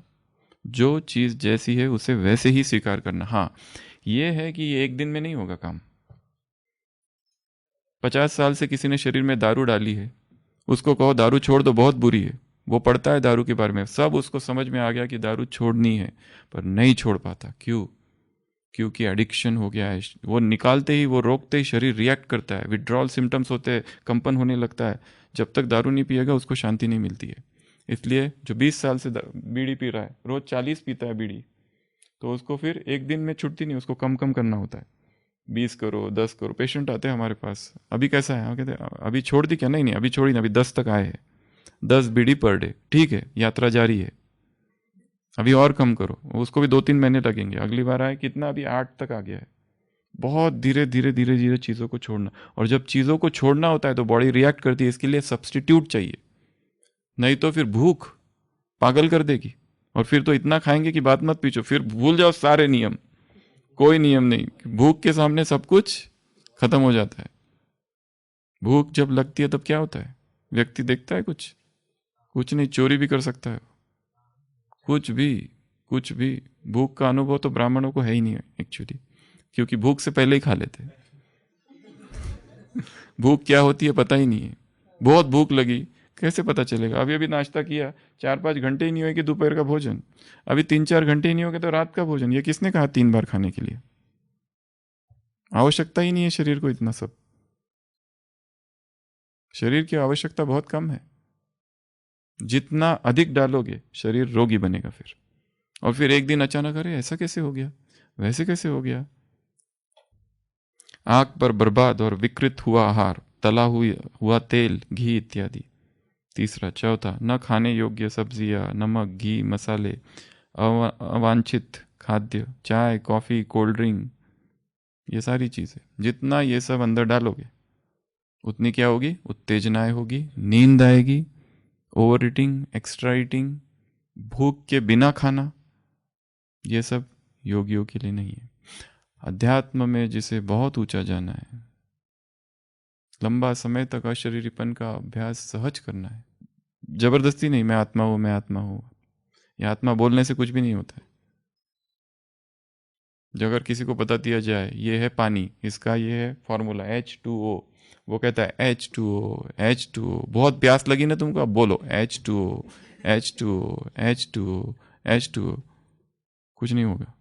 जो चीज़ जैसी है उसे वैसे ही स्वीकार करना। हाँ, ये है कि ये एक दिन में नहीं होगा काम। 50 साल से किसी ने शरीर में दारू डाली है, उसको कहो दारू छोड़ दो, बहुत बुरी है, वो पढ़ता है दारू के बारे में, सब उसको समझ में आ गया कि दारू छोड़नी है, पर नहीं छोड़ पाता। क्यों? क्योंकि एडिक्शन हो गया है। वो निकालते ही, वो रोकते ही शरीर रिएक्ट करता है, विड्रॉल सिम्टम्स होते हैं, कंपन होने लगता है। जब तक दारू नहीं पिएगा उसको शांति नहीं मिलती है। इसलिए जो 20 साल से बीड़ी पी रहा है, रोज 40 पीता है बीड़ी, तो उसको फिर एक दिन में छुट्टी नहीं, उसको कम कम करना होता है। 20 करो, 10 करो। पेशेंट आते हैं हमारे पास, अभी कैसा है, कहते हैं अभी छोड़ दी क्या? नहीं नहीं, अभी छोड़ी ना, अभी 10 तक आए हैं, 10 बीड़ी पर डे, ठीक है, यात्रा जारी है, अभी और कम करो। उसको भी 2-3 महीने लगेंगे, अगली बार आए कितना, अभी 8 तक आ गया है। बहुत धीरे धीरे धीरे धीरे चीज़ों को छोड़ना। और जब चीज़ों को छोड़ना होता है तो बॉडी रिएक्ट करती है, इसके लिए सब्सटीट्यूट चाहिए, नहीं तो फिर भूख पागल कर देगी। और फिर तो इतना खाएंगे कि बात मत पूछो, फिर भूल जाओ सारे नियम, कोई नियम नहीं, भूख के सामने सब कुछ खत्म हो जाता है। भूख जब लगती है तब क्या होता है, व्यक्ति देखता है कुछ, कुछ नहीं, चोरी भी कर सकता है, कुछ भी, कुछ भी। भूख का अनुभव तो ब्राह्मणों को है ही नहीं एक्चुअली, क्योंकि भूख से पहले ही खा लेते हैं। भूख क्या होती है पता ही नहीं है। बहुत भूख लगी, कैसे पता चलेगा? अभी अभी नाश्ता किया, 4-5 घंटे ही नहीं हुए कि दोपहर का भोजन, अभी 3-4 घंटे ही नहीं हो गए तो रात का भोजन। ये किसने कहा 3 बार खाने के लिए? आवश्यकता ही नहीं है शरीर को इतना सब, शरीर की आवश्यकता बहुत कम है। जितना अधिक डालोगे शरीर रोगी बनेगा फिर। और फिर एक दिन अचानक अरे ऐसा कैसे हो गया, वैसे कैसे हो गया। आंख पर बर्बाद और विकृत हुआ आहार, तला हुआ तेल, घी इत्यादि। तीसरा, चौथा, न खाने योग्य सब्जियां, नमक, घी, मसाले, अवांछित खाद्य, चाय, कॉफी, कोल्ड ड्रिंक, ये सारी चीजें, जितना ये सब अंदर डालोगे उतनी क्या होगी, उत्तेजनाएं होगी, नींद आएगी, ओवर ईटिंग, एक्स्ट्रा ईटिंग, भूख के बिना खाना, ये सब योगियों के लिए नहीं है। अध्यात्म में जिसे बहुत ऊंचा जाना है, लंबा समय तक अशरीरीपन का अभ्यास सहज करना है, जबरदस्ती नहीं, मैं आत्मा हूं, मैं आत्मा हूं। यह आत्मा बोलने से कुछ भी नहीं होता है। जो अगर किसी को बता दिया जाए ये है पानी, इसका ये है फॉर्मूला H2O, वो कहता है H2O H2O, बहुत प्यास लगी ना तुमको, अब बोलो H2O H2O H2O H2O, कुछ नहीं होगा।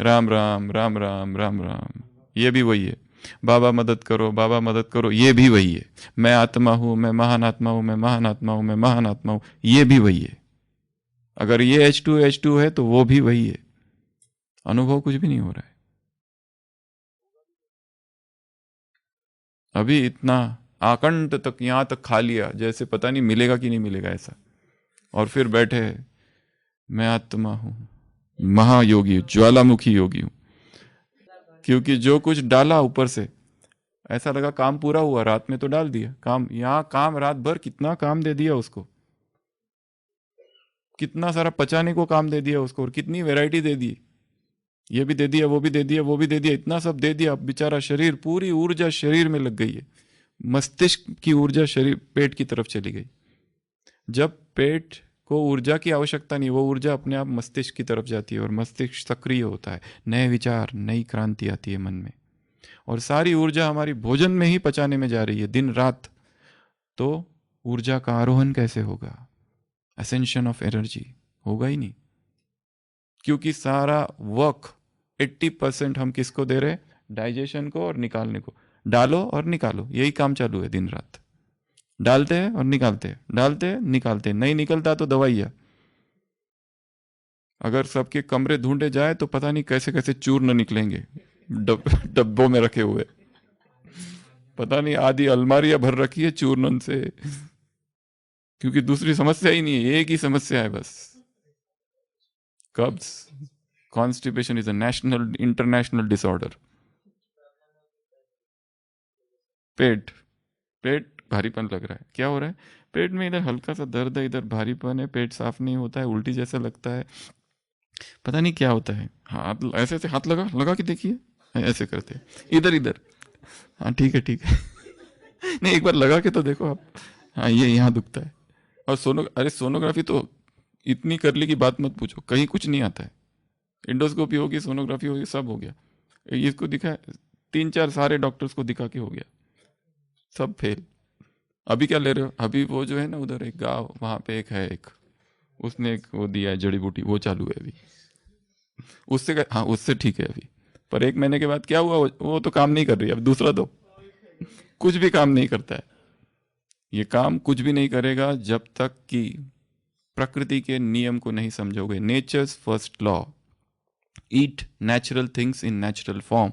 राम राम राम राम राम राम, ये भी वही है। बाबा मदद करो, बाबा मदद करो, ये भी वही है। मैं आत्मा हूं, मैं महान आत्मा हूं, मैं महान आत्मा हूं, मैं महान आत्मा हूं, ये भी वही है। अगर ये H2 है तो वो भी वही है। अनुभव कुछ भी नहीं हो रहा है। अभी इतना आकंठ तक यहां तक खा लिया, जैसे पता नहीं मिलेगा कि नहीं मिलेगा ऐसा, और फिर बैठे मैं आत्मा हूं, महायोगी, ज्वालामुखी योगी हूं। क्योंकि जो कुछ डाला ऊपर से, ऐसा लगा काम पूरा हुआ, रात में तो डाल दिया काम, यहां काम रात भर कितना काम दे दिया उसको, कितना सारा पचाने को काम दे दिया उसको, और कितनी वैरायटी दे दी, ये भी दे दिया, वो भी दे दिया, वो भी दे दिया, इतना सब दे दिया। अब बेचारा शरीर, पूरी ऊर्जा शरीर में लग गई है, मस्तिष्क की ऊर्जा शरीर पेट की तरफ चली गई। जब पेट को ऊर्जा की आवश्यकता नहीं, वो ऊर्जा अपने आप मस्तिष्क की तरफ जाती है और मस्तिष्क सक्रिय होता है, नए विचार, नई क्रांति आती है मन में, और सारी ऊर्जा हमारी भोजन में ही पचाने में जा रही है दिन रात। तो ऊर्जा का आरोहण कैसे होगा, असेंशन ऑफ एनर्जी होगा ही नहीं, क्योंकि सारा वर्क 80% हम किसको दे रहे हैं, डाइजेशन को और निकालने को। डालो और निकालो, यही काम चालू है दिन रात, डालते हैं और निकालते हैं, डालते हैं निकालते हैं, नहीं निकलता तो दवाइयाँ। अगर सबके कमरे ढूंढे जाए तो पता नहीं कैसे कैसे चूर्ण निकलेंगे, डब्बों में रखे हुए, पता नहीं आधी अलमारियां भर रखी है चूर्णन से, क्योंकि दूसरी समस्या ही नहीं है, एक ही समस्या है बस, कब्ज। Constipation is a national international disorder. पेट पेट भारीपन लग रहा है। क्या हो रहा है? पेट में इधर हल्का सा दर्द है, इधर भारीपन है, पेट साफ नहीं होता है, उल्टी जैसा लगता है, पता नहीं क्या होता है। हाथ ऐसे ऐसे हाथ लगा लगा के देखिए, ऐसे करते हैं, इधर इधर। हाँ ठीक है ठीक है। नहीं, एक बार लगा के तो देखो आप। हाँ, ये यहाँ दुखता है। और अरे सोनोग्राफी तो इतनी कर ली कि बात मत पूछो, कहीं कुछ नहीं आता है। इंडोस्कोपी होगी, सोनोग्राफी होगी, सब हो गया। इसको दिखा, 3-4 सारे डॉक्टर्स को दिखा के हो गया, सब फेल। अभी क्या ले रहे हो? अभी वो जो है ना उधर एक गाँव, वहाँ पे एक है, एक उसने एक वो दिया है जड़ी बूटी, वो चालू है अभी। हाँ उससे ठीक है अभी, पर 1 महीने के बाद क्या हुआ, वो तो काम नहीं कर रही। अब दूसरा तो कुछ भी काम नहीं करता है। ये काम कुछ भी नहीं करेगा जब तक कि प्रकृति के नियम को नहीं समझोगे। Nature's first law, eat natural things in natural form.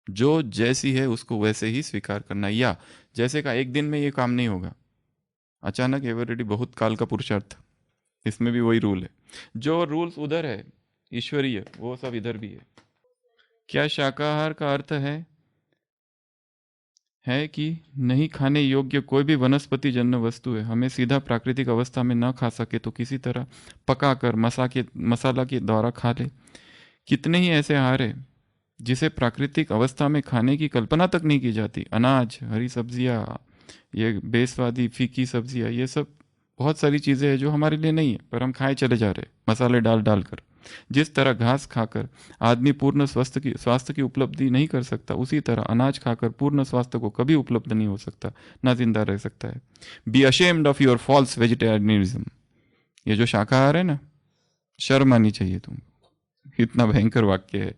जो जैसी है उसको वैसे ही स्वीकार करना। या जैसे का एक दिन में ये काम नहीं होगा, अचानक एवरीडी बहुत काल का पुरुषार्थ। इसमें भी वही रूल है, जो रूल्स उधर है ईश्वरीय, वो सब इधर भी है। क्या शाकाहार का अर्थ है कि नहीं खाने योग्य कोई भी वनस्पति जन्य वस्तु है, हमें सीधा प्राकृतिक अवस्था में न खा सके तो किसी तरह पकाकर मसाला के द्वारा खा ले। कितने ही ऐसे आहार है जिसे प्राकृतिक अवस्था में खाने की कल्पना तक नहीं की जाती। अनाज, हरी सब्जियां, ये बेस्वादी फीकी सब्जियां, ये सब बहुत सारी चीज़ें हैं जो हमारे लिए नहीं है, पर हम खाए चले जा रहे मसाले डाल डाल कर। जिस तरह घास खाकर आदमी पूर्ण स्वास्थ्य की उपलब्धि नहीं कर सकता, उसी तरह अनाज खाकर पूर्ण स्वास्थ्य को कभी उपलब्ध नहीं हो सकता, ना जिंदा रह सकता है। Be ashamed of your false vegetarianism. ये जो शाकाहार है ना, शर्म आनी चाहिए तुम, इतना भयंकर वाक्य है।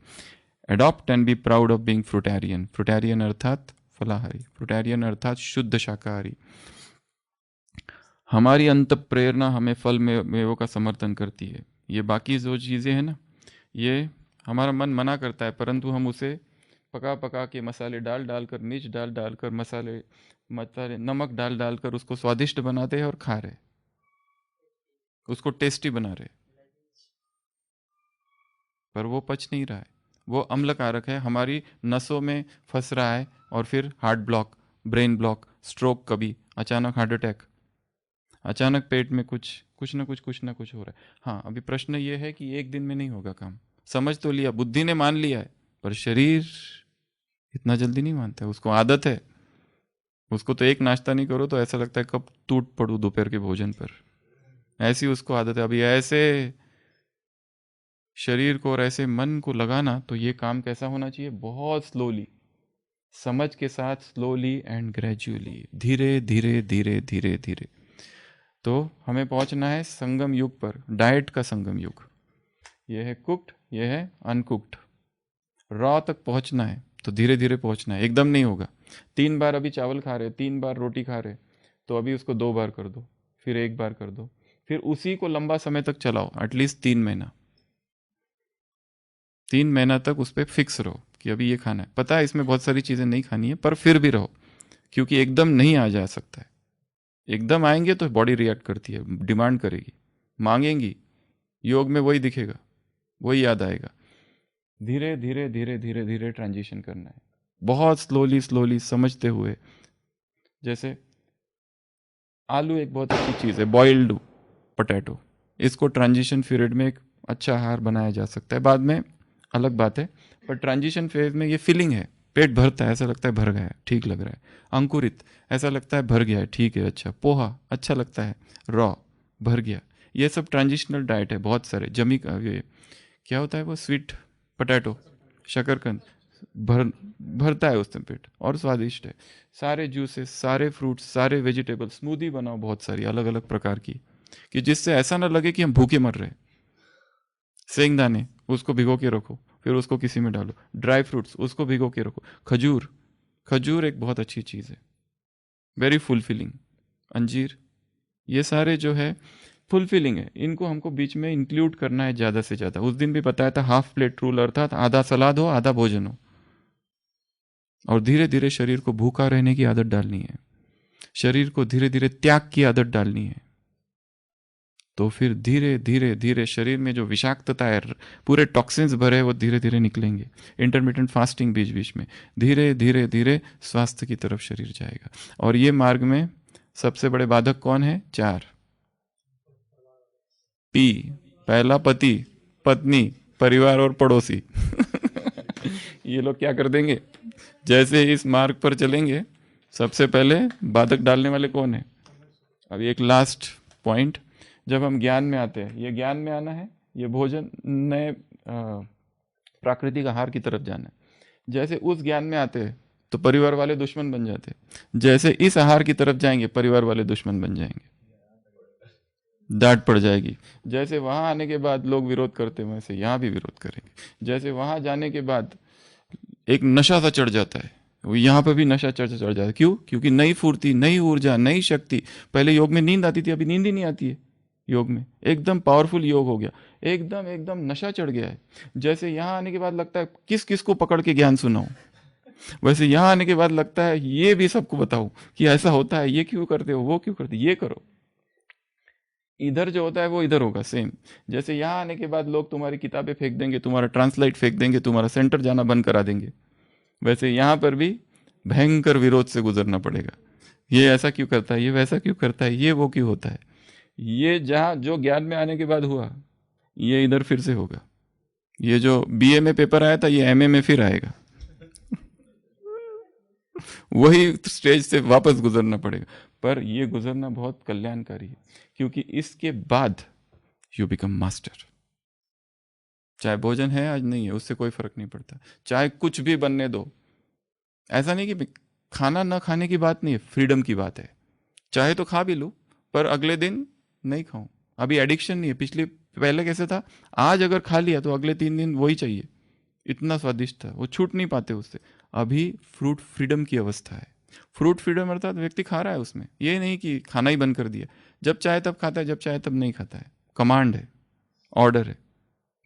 Adopt and be proud of being fruitarian. Fruitarian अर्थात फलाहारी, फ्रूटेरियन अर्थात शुद्ध शाकाहारी। हमारी अंत प्रेरणा हमें फल मेवों का समर्थन करती है। ये बाकी जो चीज़ें हैं ना, ये हमारा मन मना करता है, परंतु हम उसे पका पका के मसाले डाल डाल कर, मिर्च डाल डाल कर, मसाले नमक डाल डाल कर उसको स्वादिष्ट बनाते हैं और खा रहे, उसको टेस्टी बना रहे, पर वो पच नहीं रहा है, वो अम्लकारक है, हमारी नसों में फंस रहा है, और फिर heart block, brain block, stroke, कभी अचानक हार्ट अटैक, अचानक पेट में कुछ ना कुछ हो रहा है। हाँ, अभी प्रश्न ये है कि एक दिन में नहीं होगा काम। समझ तो लिया, बुद्धि ने मान लिया है, पर शरीर इतना जल्दी नहीं मानता है, उसको आदत है। उसको तो एक नाश्ता नहीं करो तो ऐसा लगता है कब टूट पड़ूं दोपहर के भोजन पर, ऐसी उसको आदत है। अभी ऐसे शरीर को और ऐसे मन को लगाना, तो ये काम कैसा होना चाहिए? बहुत स्लोली, समझ के साथ, स्लोली एंड ग्रेजुअली, धीरे धीरे धीरे धीरे धीरे। तो हमें पहुंचना है संगम युग पर, डाइट का संगम युग। यह है कुक्ड, यह है अनकुक्ड। रॉ तक पहुंचना है तो धीरे धीरे पहुंचना है, एकदम नहीं होगा। 3 बार अभी चावल खा रहे, 3 बार रोटी खा रहे, तो अभी उसको 2 बार कर दो, फिर 1 बार कर दो, फिर उसी को लंबा समय तक चलाओ, एटलीस्ट 3 महीना। 3 महीना तक उस पर फिक्स रहो कि अभी ये खाना है। पता है इसमें बहुत सारी चीज़ें नहीं खानी है, पर फिर भी रहो, क्योंकि एकदम नहीं आ जा सकता है। एकदम आएंगे तो बॉडी रिएक्ट करती है, डिमांड करेगी, मांगेंगी, योग में वही दिखेगा, वही याद आएगा। धीरे धीरे धीरे धीरे धीरे ट्रांजिशन करना है, बहुत स्लोली स्लोली, समझते हुए। जैसे आलू एक बहुत अच्छी चीज़ है, बॉइल्ड पोटैटो, इसको ट्रांजिशन पीरियड में एक अच्छा आहार बनाया जा सकता है, बाद में अलग बात है, पर ट्रांजिशन फेज में ये फीलिंग है, पेट भरता है, ऐसा लगता है भर गया है, ठीक लग रहा है। अंकुरित, ऐसा लगता है भर गया है, ठीक है, अच्छा। पोहा अच्छा लगता है, रॉ भर गया। ये सब ट्रांजिशनल डाइट है, बहुत सारे। जमी का ये क्या होता है, वो स्वीट पोटैटो, शकरकंद, भरता है उसमें पेट, और स्वादिष्ट है। सारे जूसेस, सारे फ्रूट्स, सारे वेजिटेबल, स्मूदी बनाओ बहुत सारी अलग अलग प्रकार की, कि जिससे ऐसा ना लगे कि हम भूखे मर रहे। सेंगदाने, उसको भिगो के रखो, फिर उसको किसी में डालो। ड्राई फ्रूट्स, उसको भिगो के रखो। खजूर, खजूर एक बहुत अच्छी चीज़ है, वेरी फुलफिलिंग। अंजीर, ये सारे जो है फुलफिलिंग है, इनको हमको बीच में इंक्लूड करना है ज़्यादा से ज़्यादा। उस दिन भी बताया था हाफ प्लेट रूल, अर्थात आधा सलाद हो आधा भोजन हो। और धीरे धीरे शरीर को भूखा रहने की आदत डालनी है, शरीर को धीरे धीरे त्याग की आदत डालनी है। तो फिर धीरे धीरे धीरे शरीर में जो विषाक्तता है, पूरे टॉक्सिन्स भरे हैं, वो धीरे धीरे निकलेंगे। इंटरमिटेंट फास्टिंग बीच बीच में, धीरे धीरे धीरे स्वास्थ्य की तरफ शरीर जाएगा। और ये मार्ग में सबसे बड़े बाधक कौन है? 4 P। पहला पति, पत्नी, परिवार और पड़ोसी। ये लोग क्या कर देंगे? जैसे इस मार्ग पर चलेंगे, सबसे पहले बाधक डालने वाले कौन है? अभी एक लास्ट पॉइंट, जब हम ज्ञान में आते हैं, ये ज्ञान में आना है, ये भोजन नए प्राकृतिक आहार की तरफ जाना है। जैसे उस ज्ञान में आते हैं तो परिवार वाले दुश्मन बन जाते हैं, जैसे इस आहार की तरफ जाएंगे परिवार वाले दुश्मन बन जाएंगे, डांट पड़ जाएगी। जैसे वहां आने के बाद लोग विरोध करते हैं, वैसे यहाँ भी विरोध करेंगे। जैसे वहां जाने के बाद एक नशा सा चढ़ जाता है, वो यहाँ पे भी नशा चढ़ जाता है। क्यों? क्योंकि नई फुर्ती, नई ऊर्जा, नई शक्ति। पहले योग में नींद आती थी, अभी नींद ही नहीं आती है। योग में एकदम पावरफुल योग हो गया, एकदम एकदम नशा चढ़ गया है। जैसे यहाँ आने के बाद लगता है किस किस को पकड़ के ज्ञान सुनाऊं, वैसे यहाँ आने के बाद लगता है ये भी सबको बताऊं कि ऐसा होता है, ये क्यों करते हो, वो क्यों करते, ये करो। इधर जो होता है वो इधर होगा सेम। जैसे यहाँ आने के बाद लोग तुम्हारी किताबें फेंक देंगे, तुम्हारा ट्रांसलेट फेंक देंगे, तुम्हारा सेंटर जाना बंद करा देंगे, वैसे यहाँ पर भी भयंकर विरोध से गुजरना पड़ेगा। ये ऐसा क्यों करता है, ये वैसा क्यों करता है, ये वो क्यों होता है। ये जहाँ जो ज्ञान में आने के बाद हुआ, ये इधर फिर से होगा। ये जो बीए में पेपर आया था, ये एमए में फिर आएगा। वही स्टेज से वापस गुजरना पड़ेगा। पर ये गुजरना बहुत कल्याणकारी है, क्योंकि इसके बाद यू बिकम मास्टर। चाहे भोजन है आज नहीं है, उससे कोई फर्क नहीं पड़ता, चाहे कुछ भी बनने दो। ऐसा नहीं कि खाना ना खाने की बात नहीं है, फ्रीडम की बात है। चाहे तो खा भी लूं, पर अगले दिन नहीं खाऊं। अभी एडिक्शन नहीं है। पहले कैसे था, आज अगर खा लिया तो अगले 3 दिन वही चाहिए, इतना स्वादिष्ट था, वो छूट नहीं पाते उससे। अभी फ्रूट फ्रीडम की अवस्था है। फ्रूट फ्रीडम अर्थात व्यक्ति खा रहा है उसमें, ये नहीं कि खाना ही बंद कर दिया, जब चाहे तब खाता है, जब चाहे तब नहीं खाता है। कमांड है, ऑर्डर है,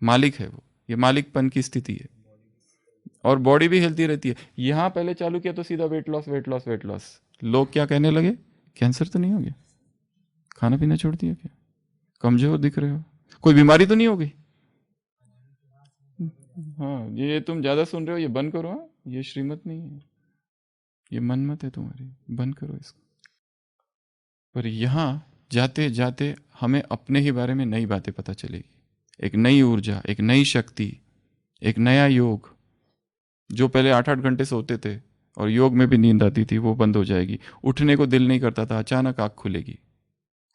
मालिक है वो, ये मालिकपन की स्थिति है। और बॉडी भी हेल्थी रहती है। यहाँ पहले चालू किया तो सीधा weight loss weight loss weight loss. लोग क्या कहने लगे, कैंसर तो नहीं हो गया, खाना पीना छोड़ दिया क्या, कमजोर दिख रहे हो, कोई बीमारी तो नहीं हो गई। हाँ, ये तुम ज्यादा सुन रहे हो, ये बंद करो। हाँ, ये श्रीमत नहीं है, ये मनमत है तुम्हारी, बंद करो इसको। पर यहाँ जाते जाते हमें अपने ही बारे में नई बातें पता चलेगी, एक नई ऊर्जा, एक नई शक्ति, एक नया योग। जो पहले 8-8 घंटे सोते थे और योग में भी नींद आती थी, वो बंद हो जाएगी। उठने को दिल नहीं करता था, अचानक आँख खुलेगी,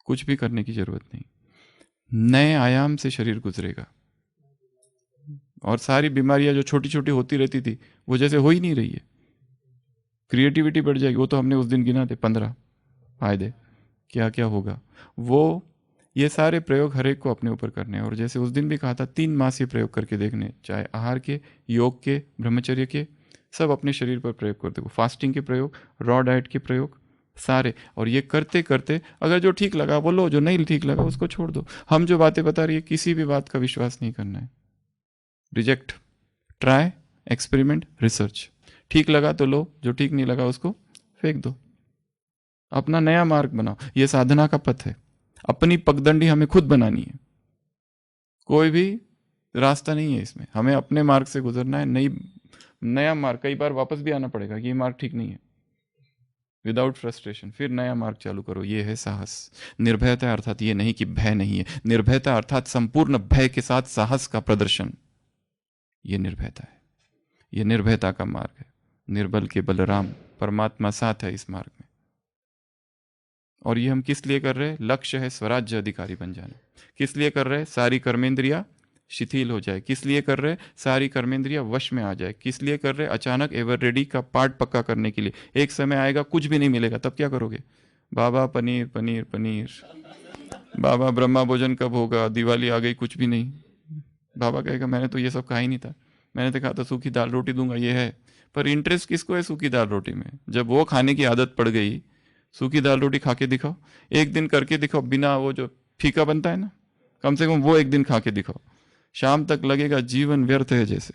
कुछ भी करने की जरूरत नहीं, नए आयाम से शरीर गुजरेगा। और सारी बीमारियां जो छोटी छोटी होती रहती थी, वो जैसे हो ही नहीं रही है। क्रिएटिविटी बढ़ जाएगी, वो तो हमने उस दिन गिना थे 15 फायदे, क्या क्या होगा वो। ये सारे प्रयोग हर एक को अपने ऊपर करने हैं। और जैसे उस दिन भी कहा था, 3 मास ये प्रयोग करके देखने, चाहे आहार के, योग के, ब्रह्मचर्य के, सब अपने शरीर पर प्रयोग कर देखो। फास्टिंग के प्रयोग, रॉ डाइट के प्रयोग, सारे। और ये करते करते अगर जो ठीक लगा वो लो, जो नहीं ठीक लगा उसको छोड़ दो। हम जो बातें बता रही है, किसी भी बात का विश्वास नहीं करना है। Reject, try, experiment, research. ठीक लगा तो लो, जो ठीक नहीं लगा उसको फेंक दो। अपना नया मार्ग बनाओ। ये साधना का पथ है, अपनी पगडंडी हमें खुद बनानी है, कोई भी रास्ता नहीं है इसमें। हमें अपने मार्ग से गुजरना है, नया मार्ग। कई बार वापस भी आना पड़ेगा कि ये मार्ग ठीक नहीं है, विदाउट फ्रस्ट्रेशन फिर नया मार्ग चालू करो। ये है साहस। निर्भयता अर्थात ये नहीं कि भय नहीं है, निर्भयता अर्थात संपूर्ण भय के साथ साहस का प्रदर्शन, ये निर्भयता है। ये निर्भयता का मार्ग है। निर्बल के बलराम, परमात्मा साथ है इस मार्ग में। और ये हम किस लिए कर रहे हैं? लक्ष्य है स्वराज्य अधिकारी बन जाना। किस लिए कर रहे हैं? सारी कर्मेंद्रियां शिथिल हो जाए। किस लिए कर रहे हैं? सारी कर्मेंद्रियां वश में आ जाए। किस लिए कर रहे हैं? अचानक एवर रेडी का पार्ट पक्का करने के लिए। एक समय आएगा कुछ भी नहीं मिलेगा, तब क्या करोगे? बाबा पनीर पनीर पनीर, बाबा ब्रह्मा भोजन कब होगा, दिवाली आ गई, कुछ भी नहीं। बाबा कहेगा मैंने तो ये सब कहा ही नहीं था, मैंने तो कहा था सूखी दाल रोटी दूंगा, ये है। पर इंटरेस्ट किसको है सूखी दाल रोटी में? जब वो खाने की आदत पड़ गई, सूखी दाल रोटी खा के दिखाओ, एक दिन करके दिखाओ, बिना वो जो फीका बनता है ना, कम से कम वो एक दिन खा के दिखाओ। शाम तक लगेगा जीवन व्यर्थ है जैसे।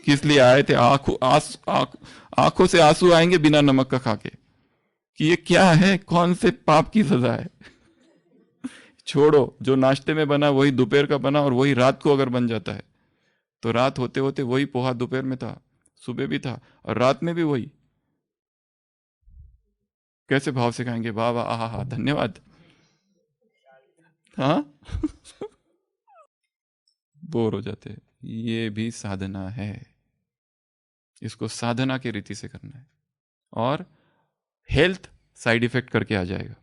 किस लिए आए थे? आंखों से आंसू आएंगे बिना नमक का खा के, कि ये क्या है, कौन से पाप की सजा है। छोड़ो, जो नाश्ते में बना वही दोपहर का बना, और वही रात को अगर बन जाता है तो रात होते होते वही पोहा दोपहर में था, सुबह भी था, और रात में भी वही। कैसे भाव से खाएंगे? वाह वाह, आहा हा, धन्यवाद। हाँ बोर हो जाते हैं। ये भी साधना है, इसको साधना की रीति से करना है, और हेल्थ साइड इफेक्ट करके आ जाएगा।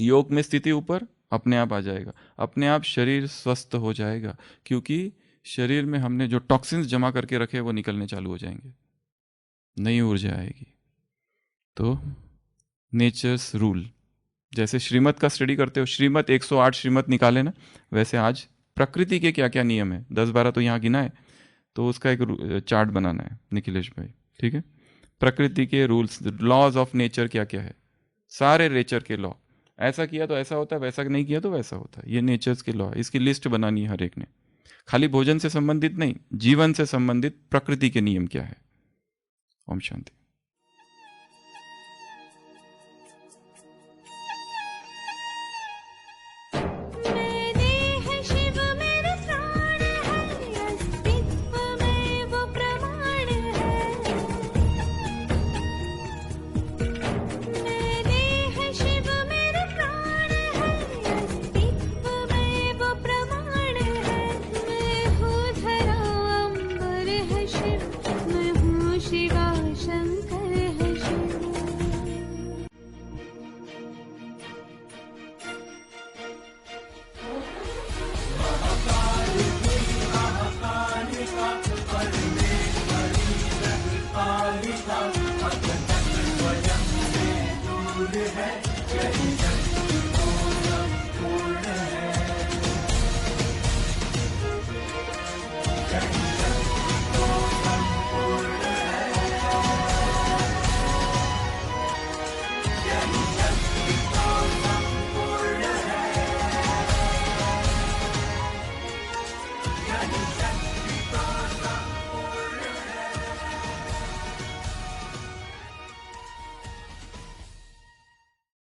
योग में स्थिति ऊपर अपने आप आ जाएगा, अपने आप शरीर स्वस्थ हो जाएगा, क्योंकि शरीर में हमने जो टॉक्सिन्स जमा करके रखे वो निकलने चालू हो जाएंगे, नई ऊर्जा आएगी। तो नेचर्स रूल, जैसे श्रीमत का स्टडी करते हो, श्रीमत 108 श्रीमत निकाले ना, वैसे आज प्रकृति के क्या क्या नियम है, 10-12 तो यहाँ गिना है, तो उसका एक चार्ट बनाना है निखिलेश भाई, ठीक है। प्रकृति के रूल्स, लॉज ऑफ नेचर क्या क्या है, सारे नेचर के लॉ, ऐसा किया तो ऐसा होता है, वैसा नहीं किया तो वैसा होता है, ये नेचर्स के लॉ है। इसकी लिस्ट बनानी है हर एक ने, खाली भोजन से संबंधित नहीं, जीवन से संबंधित प्रकृति के नियम क्या है। ओम शांति।